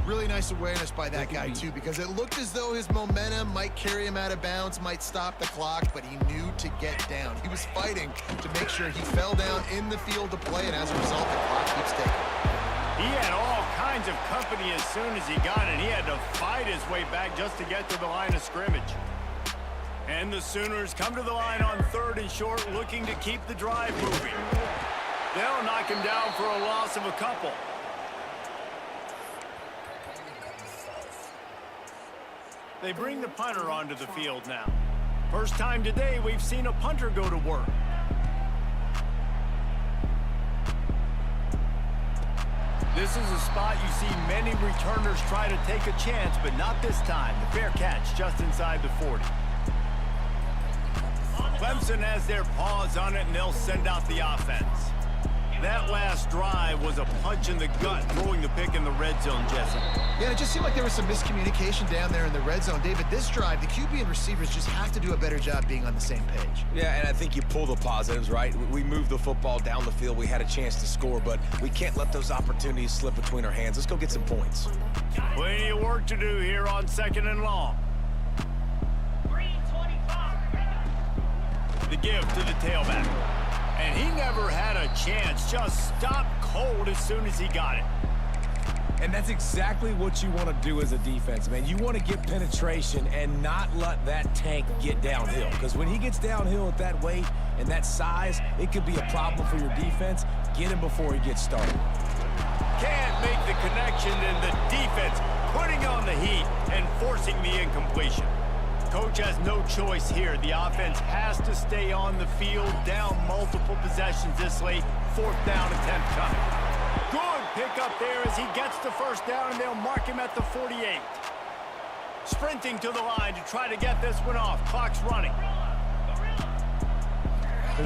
Really nice awareness by that guy, too, because it looked as though his momentum might carry him out of bounds, might stop the clock, but he knew to get down. He was fighting to make sure he fell down in the field to play, and as a result, the clock keeps ticking. He had all kinds of company as soon as he got it. He had to fight his way back just to get to the line of scrimmage. And the Sooners come to the line on 3rd and short, looking to keep the drive moving. They'll knock him down for a loss of a couple. They bring the punter onto the field now. First time today we've seen a punter go to work. This is a spot you see many returners try to take a chance, but not this time. The fair catch just inside the 40. Clemson has their paws on it, and they'll send out the offense. That last drive was a punch in the gut, throwing the pick in the red zone, Jesse. Yeah, it just seemed like there was some miscommunication down there in the red zone. David, this drive, the QB and receivers just have to do a better job being on the same page. Yeah, and I think you pull the positives, right? We moved the football down the field. We had a chance to score, but we can't let those opportunities slip between our hands. Let's go get some points. Plenty of work to do here on 2nd and long. The give to the tailback. And he never had a chance, just stopped cold as soon as he got it. And that's exactly what you want to do as a defense, man. You want to get penetration and not let that tank get downhill. Because when he gets downhill at that weight and that size, it could be a problem for your defense. Get him before he gets started. Can't make the connection, and the defense putting on the heat and forcing the incompletion. Coach has no choice here. The offense has to stay on the field, down multiple possessions this late. 4th down attempt coming. Good pick up there as he gets the first down, and they'll mark him at the 48. Sprinting to the line to try to get this one off. Clock's running.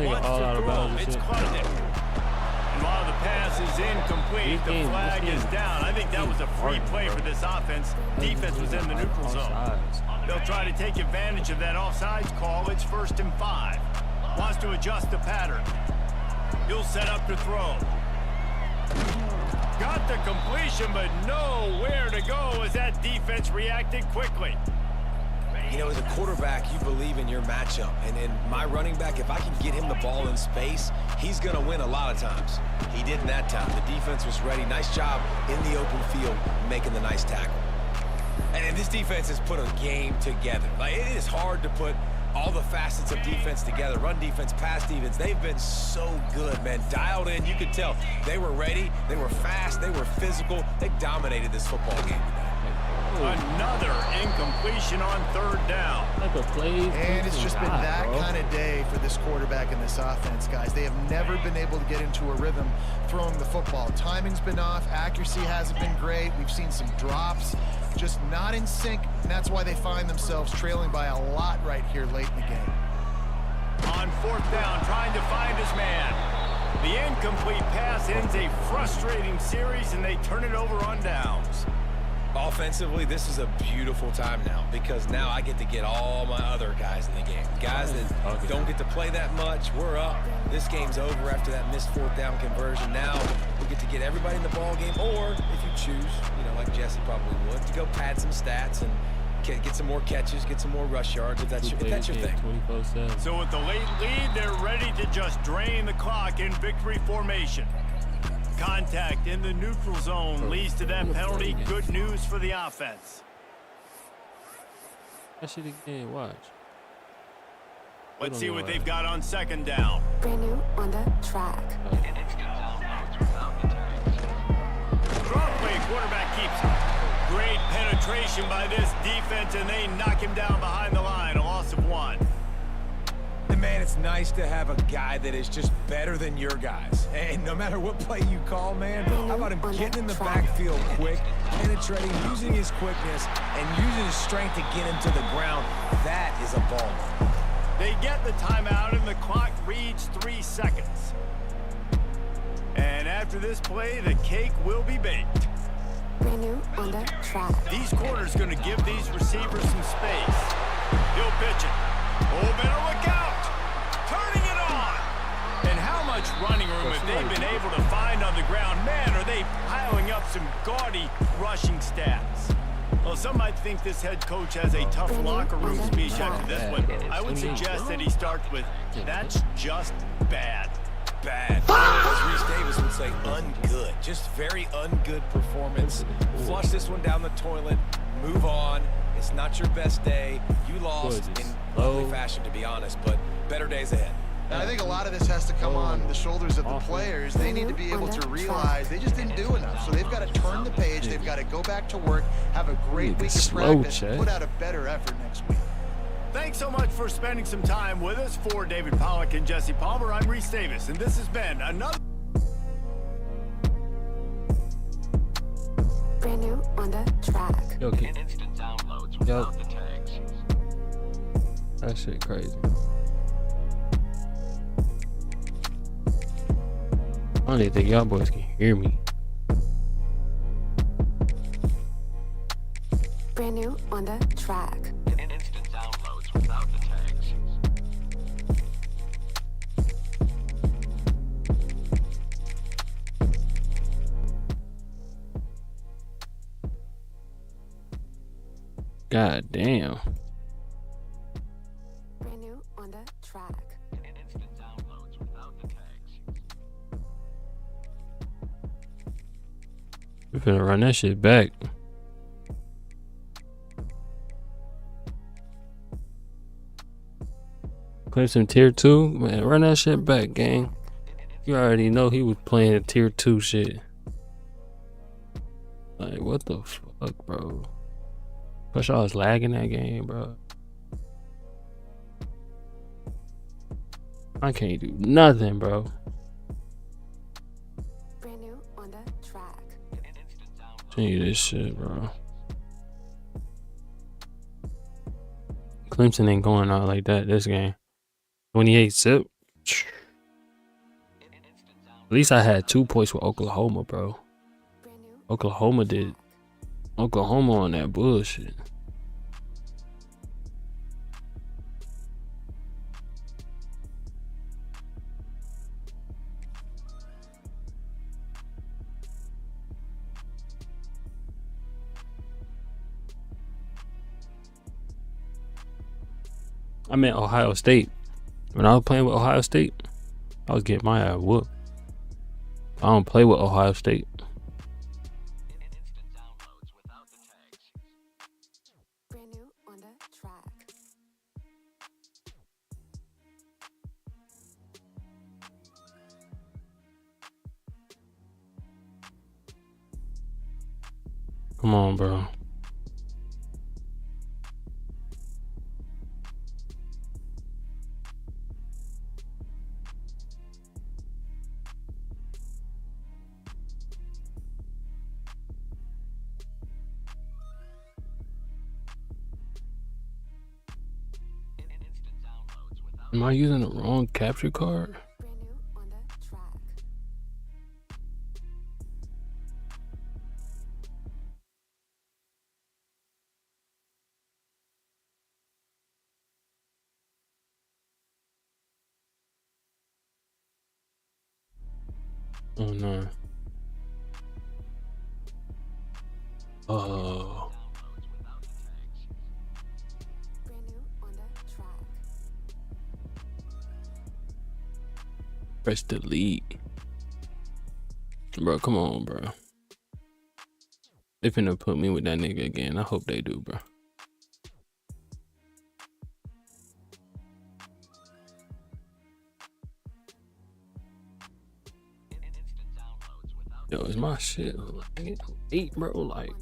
Wants to throw. It's Klubnik. And while the pass is incomplete, the flag is down. I think that was a free play for this offense. Defense was in the neutral zone. They'll try to take advantage of that offsides call. It's 1st and 5. Wants to adjust the pattern. He'll set up to throw. Got the completion, but nowhere to go as that defense reacted quickly. You know, as a quarterback, you believe in your matchup. And in my running back, if I can get him the ball in space, he's going to win a lot of times. He didn't that time. The defense was ready. Nice job in the open field making the nice tackle. And this defense has put a game together. Like, it is hard to put all the facets of defense together, run defense, pass defense. They've been so good, man. Dialed in, you could tell. They were ready, they were fast, they were physical. They dominated this football game today. Another incompletion on third down. And it's just been that kind of day for this quarterback and this offense, guys. They have never been able to get into a rhythm throwing the football. Timing's been off. Accuracy hasn't been great. We've seen some drops, just not in sync. And that's why they find themselves trailing by a lot right here late in the game. On fourth down, trying to find his man. The incomplete pass ends a frustrating series, and they turn it over on downs. Offensively, this is a beautiful time now because now I get to get all my other guys in the game. Guys that don't get to play that much, we're up. This game's over after that missed fourth down conversion. Now we get to get everybody in the ball game, or if you choose, like Jesse probably would, to go pad some stats and get some more catches, get some more rush yards if that's your thing. So with the late lead, they're ready to just drain the clock in victory formation. Contact in the neutral zone leads to that penalty. Good news for the offense. That shit again, watch. Let's see what they've got on second down. Brandnew on the track. Draw play, quarterback keeps it. Great penetration by this defense, and they knock him down behind the line. A loss of 1. And man, it's nice to have a guy that is just better than your guys. And no matter what play you call, man, how about him getting in the backfield quick, penetrating, using his quickness, and using his strength to get him to the ground. That is a ball. They get the timeout, and the clock reads 3 seconds. And after this play, the cake will be baked. Brandnew on the track. These corners going to give these receivers some space. He'll pitch it. Oh, better look out! Turning it on! And how much running room have they been able to find on the ground? Man, are they piling up some gaudy rushing stats. Well, some might think this head coach has a tough locker room speech after this one. I would suggest that he starts with, that's just bad. Bad. As Reese Davis would say, ungood. Just very ungood performance. Flush this one down the toilet. Move on. It's not your best day. You lost in ugly fashion, to be honest, but better days ahead. And I think a lot of this has to come on the shoulders of the players. They need to be able to realize they just didn't do enough. So they've got to turn the page. They've got to go back to work, have a great week of practice, and put out a better effort next week. Thanks so much for spending some time with us. For David Pollack and Jesse Palmer, I'm Reese Davis, and this has been another Brandnew on the track. Okay. instant downloads without the tags. That shit crazy. I don't even think y'all boys can hear me. Brandnew on the track. Instant downloads without the tags. God damn. Brandnew on the track. Instant downloads without the tags. We finna run that shit back. Clemson tier 2, man, run that shit back, gang. You already know he was playing tier 2 shit. Like, what the fuck, bro? Push all was lagging that game, bro. I can't do nothing, bro. Brandnew on the track. See this shit, bro. Clemson ain't going out like that this game. 28 zip. At least I had 2 points with Oklahoma, bro. Oklahoma did. Oklahoma on that bullshit. I meant Ohio State. When I was playing with Ohio State, I was getting my ass whooped. I don't play with Ohio State. Brandnew on the track. Come on, bro. Am I using the wrong capture card? Oh no. Oh. Press delete. Bro, come on, bro. They finna put me with that nigga again. I hope they do, bro. Yo, is my shit like 8, bro? Like,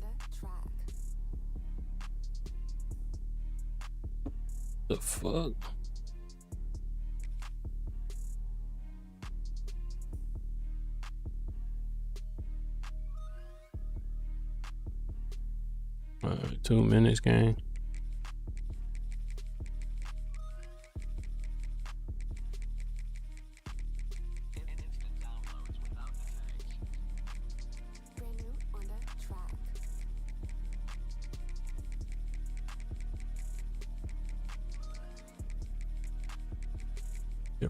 the fuck? Alright, 2 minutes, gang.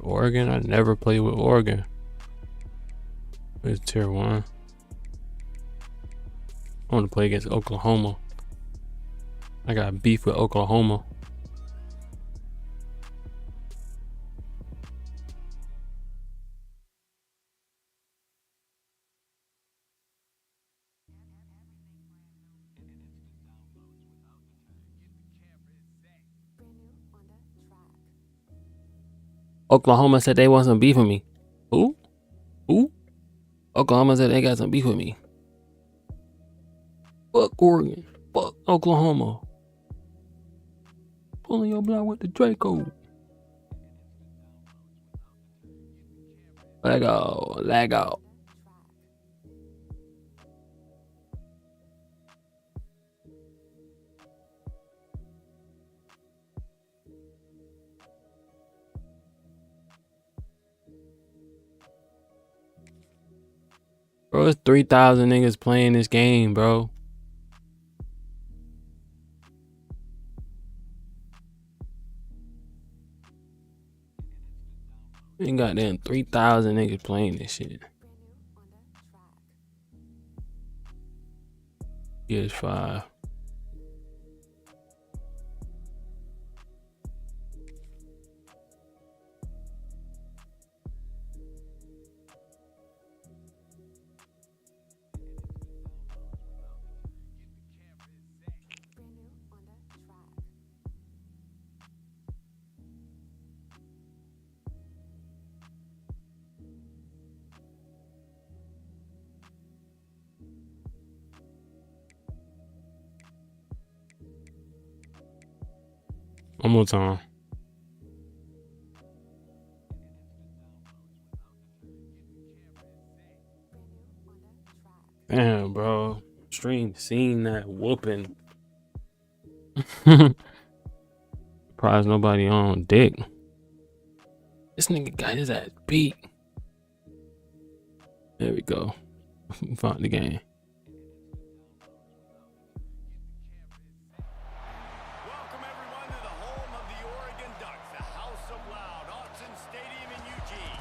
Oregon? I never played with Oregon. It's tier 1. I want to play against Oklahoma. I got beef with Oklahoma. Oklahoma said they want some beef with me. Who? Who? Oklahoma said they got some beef with me. Fuck Oregon. Fuck Oklahoma. Pulling your block with the Draco. Lag out. Lag out. Bro, it's 3,000 niggas playing this game, bro. Ain't goddamn 3,000 niggas playing this shit. PS5. One more time. Damn, bro. Stream seen that whooping. Surprised nobody on dick. This nigga got his ass beat. There we go. Found the game. Welcome everyone to the home of the Oregon Ducks, the House of Loud, Autzen Stadium in Eugene.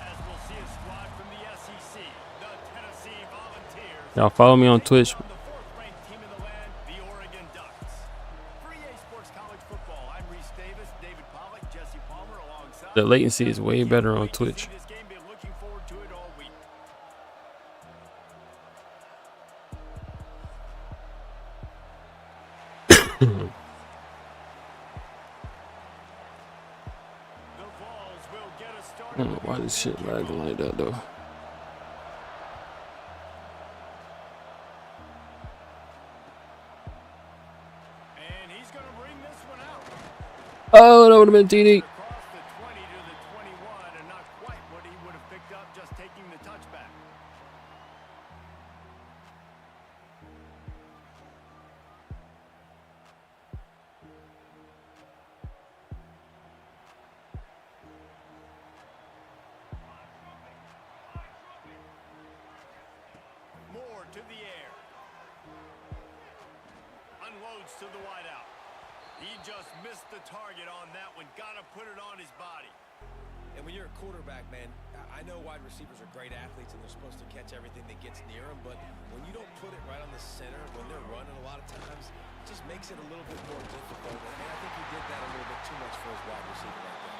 As we'll see a squad from the SEC, the Tennessee Volunteers. Y'all follow me on Twitch. The latency is way better on Twitch. I don't know why this shit lagging like that though. He's going to bring this one out. Oh, that would have been TD. Across the 20 to the 21, and not quite what he would have picked up just taking the touchback. Moore to the air. Unloads to the wideout. He just missed the target on that one. Got to put it on his body. And when you're a quarterback, man, I know wide receivers are great athletes and they're supposed to catch everything that gets near them, but when you don't put it right on the center, when they're running a lot of times, it just makes it a little bit more difficult. And I think he did that a little bit too much for his wide receiver right there.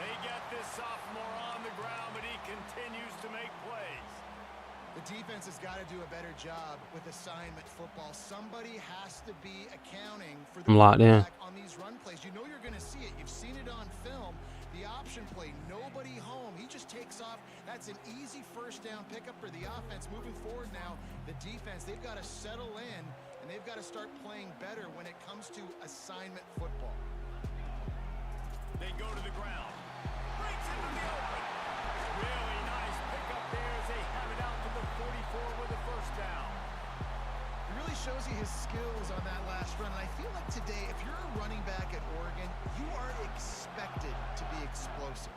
They get this sophomore on the ground, but he continues to make plays. The defense has got to do a better job with assignment football. Somebody has to be accounting for the quarterback on these run plays. You know you're going to see it. You've seen it on film. The option play, nobody home. He just takes off. That's an easy first down pickup for the offense. Moving forward now, the defense, they've got to settle in, and they've got to start playing better when it comes to assignment football. They go to the ground. Breaks into the open. Really nice pickup there as they have it out to the 44 with a first down. It really shows you his skills on that last run. And I feel like today, if you're a running back at Oregon, you are expected to be explosive.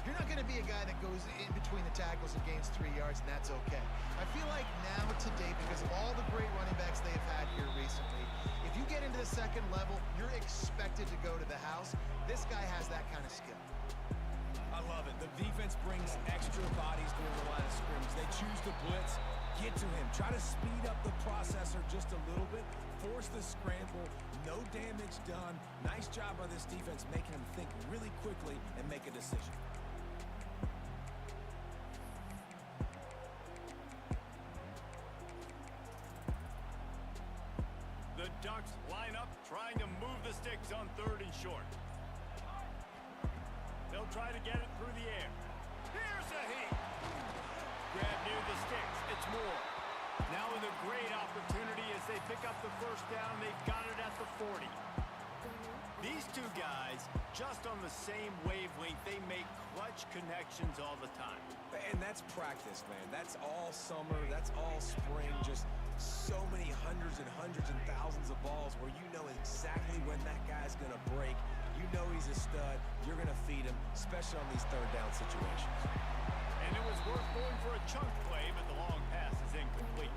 You're not going to be a guy that goes in between the tackles and gains 3 yards, and that's okay. I feel like now today, because of all the great running backs they have had here recently, if you get into the second level, you're expected to go to the house. This guy has that kind of skill. I love it. The defense brings extra bodies during the line of scrimmage. They choose to blitz, get to him, try to speed up the processor just a little bit, force the scramble, no damage done. Nice job by this defense making him think really quickly and make a decision. The Ducks line up, trying to move the sticks on 3rd and short. They'll try to get it through the air. Here's a heat. Brandnew the sticks. It's Moore. Now with a great opportunity as they pick up the first down. They've got it at the 40. These two guys, just on the same wavelength, they make clutch connections all the time. And that's practice, man. That's all summer. That's all spring. Just so many hundreds and thousands of balls where you know exactly when that guy's going to break. You know he's a stud. You're going to feed him, especially on these 3rd down situations. And it was worth going for a chunk play, but the long pass is incomplete.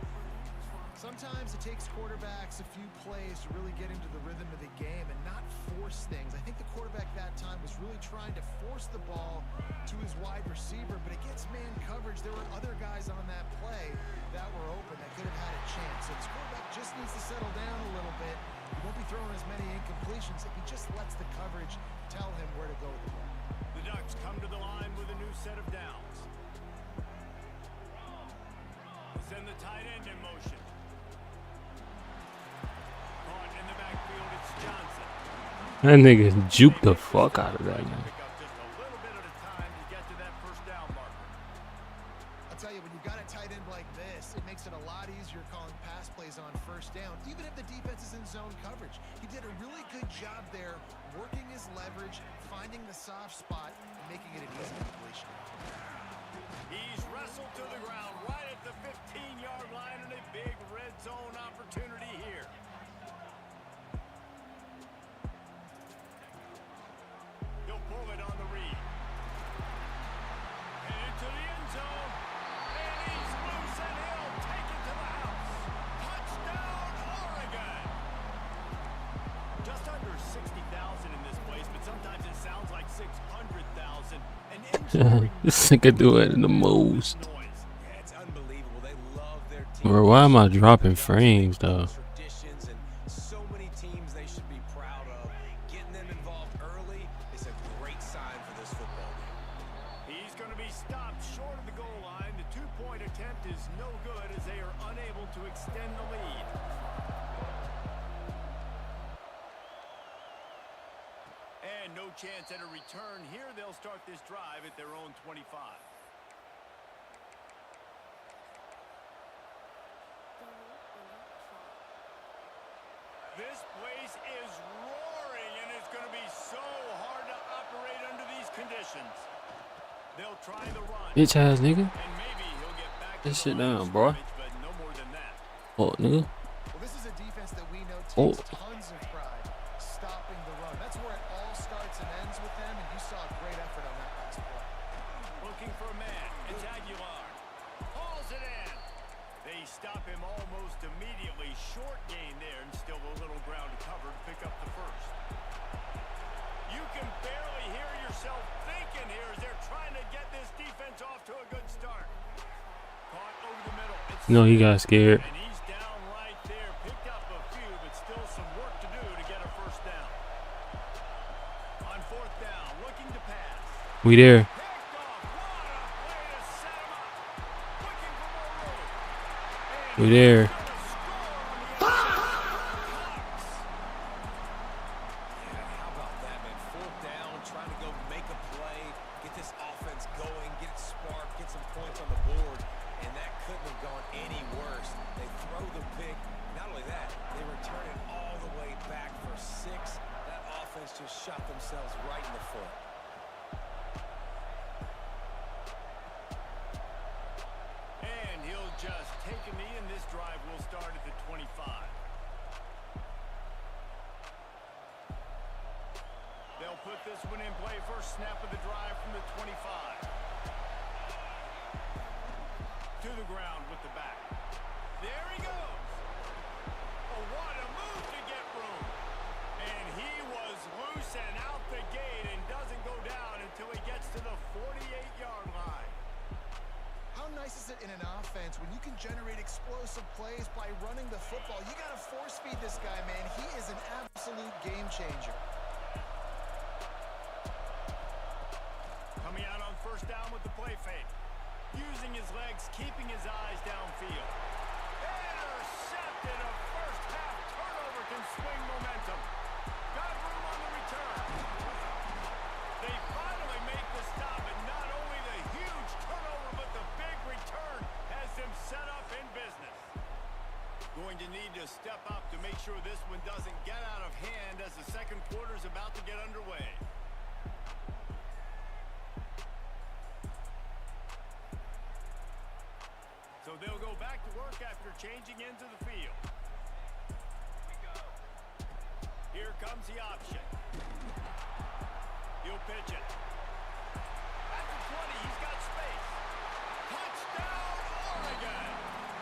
Sometimes it takes quarterbacks a few plays to really get into the rhythm of the game and not force things. I think the quarterback that time was really trying to force the ball to his wide receiver, but against man coverage, there were other guys on that play that were open that could have had a chance. So this quarterback just needs to settle down a little bit. He won't be throwing as many incompletions if he just lets the coverage tell him where to go with the ball. The Ducks come to the line with a new set of downs. Send the tight end in motion. Caught in the backfield, it's Johnson. That nigga juked the fuck out of that guy. Pick up just a little bit at a time to get to that first down marker. I'll tell you, when you've got a tight end like this, it makes it a lot easier calling pass plays on first down, even if the defense is in zone coverage. He did a really good job there, working his leverage, finding the soft spot, and making it an easy completion. He's wrestled to the ground right at the 15-yard line and a big red zone opportunity here. He'll pull it on the read. And into the end zone. And he's loose and he'll take it to the house. Touchdown, Oregon. Just under 60,000 in this place, but sometimes it sounds like 600,000. This nigga do it the most. Yeah, it's unbelievable. They love their team. Bro, why am I dropping frames though? Traditions and so many teams they should be proud of. Getting them involved early is a great sign for this football game. He's going to be stopped short of the goal line. The 2-point attempt is no good as they are unable to extend the lead. And no chance at a return here. They'll start this drive at their own 25. This place is roaring, and it's going to be so hard to operate under these conditions. They'll try the run. Bitch ass nigga. And maybe he'll get back This shit down, bro. but no more than that. Oh, nigga. Well, this is a defense that we know Oh. takes tons of pride stopping the run. That's where it all starts and ends with them, and you saw a great effort on that last play. Looking for a man. It's Aguilar. Hauls it in. They stop him almost immediately. Short gain there, and still a little ground to cover to pick up the first. You can barely hear yourself thinking here as they're trying to get this defense off to a good start. Caught over the middle. It's No, he got scared. and he's down right there. Picked up a few, but still some work to do to get a first down. On fourth down, looking to pass. We there. We there. How about that, man? Fourth down, trying to go make a play, get this offense going, get it sparked, get some points on the board, and that couldn't have gone any worse. They throw the pick. Not only that, they return it all the way back for 6. That offense just shot themselves right in the foot. And he'll just take a knee, and this drive will start at the 25. They'll put this one in play. First snap of the drive from the 25. To the ground with the back. There he goes. Oh, what a move to get room. And he was loose and out the gate and doesn't go down until he gets to the 48-yard line. How nice is it in an offense when you can generate explosive plays by running the football? You got to force feed this guy, man. He is an absolute game changer. Coming out on first down with the play fake. Using his legs, keeping his eyes downfield. Intercepted. A first half turnover can swing momentum. Got room on the return. They finally make the stop, and not only the huge turnover, but the big return has them set up in business. Going to need to step up to make sure this one doesn't get out of hand as the second quarter is about to get underway. So they'll go back to work after changing into the field. Here comes the option. He'll pitch it. At the 20, he's got space. Touchdown, Oregon!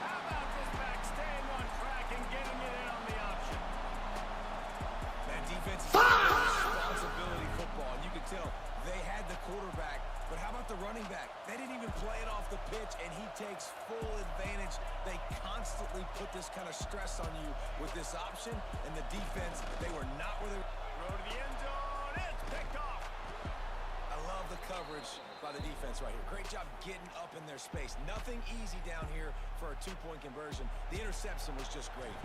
How about this back staying on track and getting it in on the option? That defense is responsibility football, and you can tell they had the quarterback, but how about the running back? They didn't even play it off the pitch, and he takes full advantage. They constantly put this kind of stress on you with this option, and the defense, they were not where they were. Throw to the end zone, it's picked off. I love the coverage by the defense right here. Great job getting up in their space. Nothing easy down here for a 2-point conversion. The interception was just great.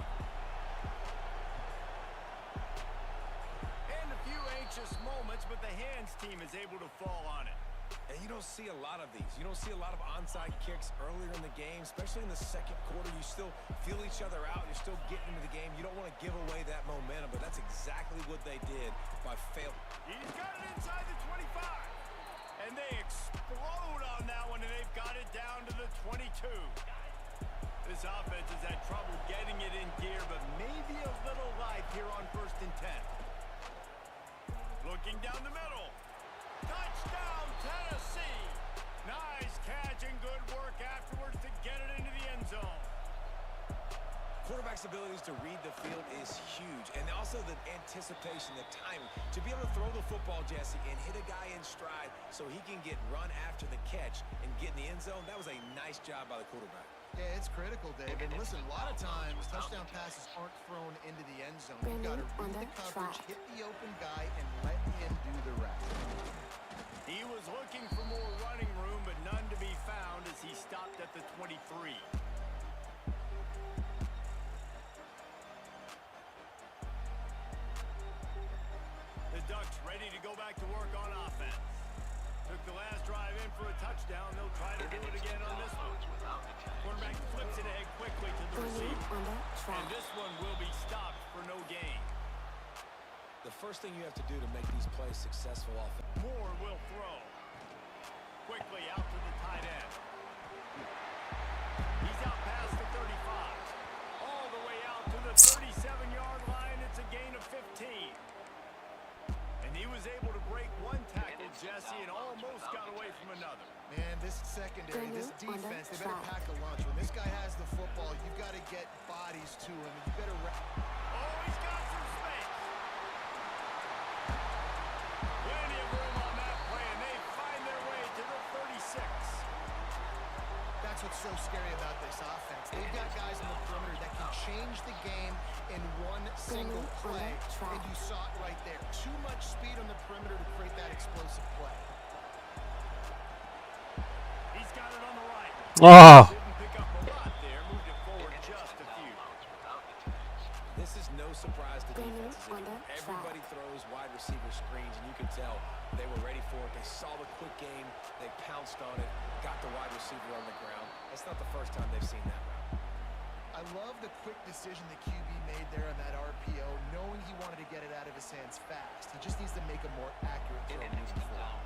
And a few anxious moments, but the hands team is able to fall on it. And you don't see a lot of these. You don't see a lot of onside kicks earlier in the game, especially in the second quarter. You still feel each other out. You're still getting into the game. You don't want to give away that momentum, but that's exactly what they did by failing. He's got it inside the 25. And they explode on that one, and they've got it down to the 22. This offense has had trouble getting it in gear, but maybe a little life here on 1st and 10. Looking down the middle. Touchdown, Tennessee. Nice catch and good work afterwards to get it into the end zone. Quarterback's abilities to read the field is huge, and also the anticipation, the timing. To be able to throw the football, Jesse, and hit a guy in stride so he can get run after the catch and get in the end zone, that was a nice job by the quarterback. Yeah, it's critical, Dave. And listen, a lot of times, touchdown passes aren't thrown into the end zone. You've got to read the coverage, hit the open guy, and let him do the rest. He was looking for more running room, but none to be found as he stopped at the 23. The Ducks ready to go back to work on offense. Took the last drive in for a touchdown. They'll try to do it again on this one. Quarterback flips it ahead quickly to the receiver. And this one will be stopped for no gain. The first thing you have to do to make these plays successful offensively. Moore will throw. Quickly out to the tight end. He's out past the 35. All the way out to the 37-yard line. It's a gain of 15. And he was able to break one tackle, Jesse, and almost got away from another. Man, this secondary, this defense, they better pack a lunch. When this guy has the football, you've got to get bodies to him, and you better... Oh, he's got some space. Plenty of room on that play, and they find their way to the 36. That's what's so scary about this offense. They've got guys in the perimeter that can change the game in one single play, and you saw it right there. Too much speed on the perimeter to create that explosive play. He's got it on the right. Oh. Didn't pick up a lot there. Moved it forward just a few. This is no surprise to defenses anymore. Everybody throws wide receiver screens, and you can tell they were ready for it. They saw the quick game. They pounced on it, got the wide receiver on the ground. That's not the first time they've seen that route. I love the quick decision the QB made there on that RPO, knowing he wanted to get it out of his hands fast. He just needs to make a more accurate throw moving forward.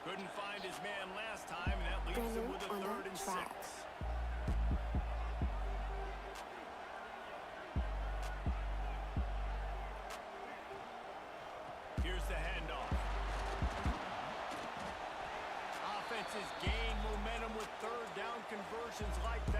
Couldn't find his man last time, and that leaves him with a 3rd and 6. Here's the handoff. Offenses gain momentum with 3rd down conversions like that.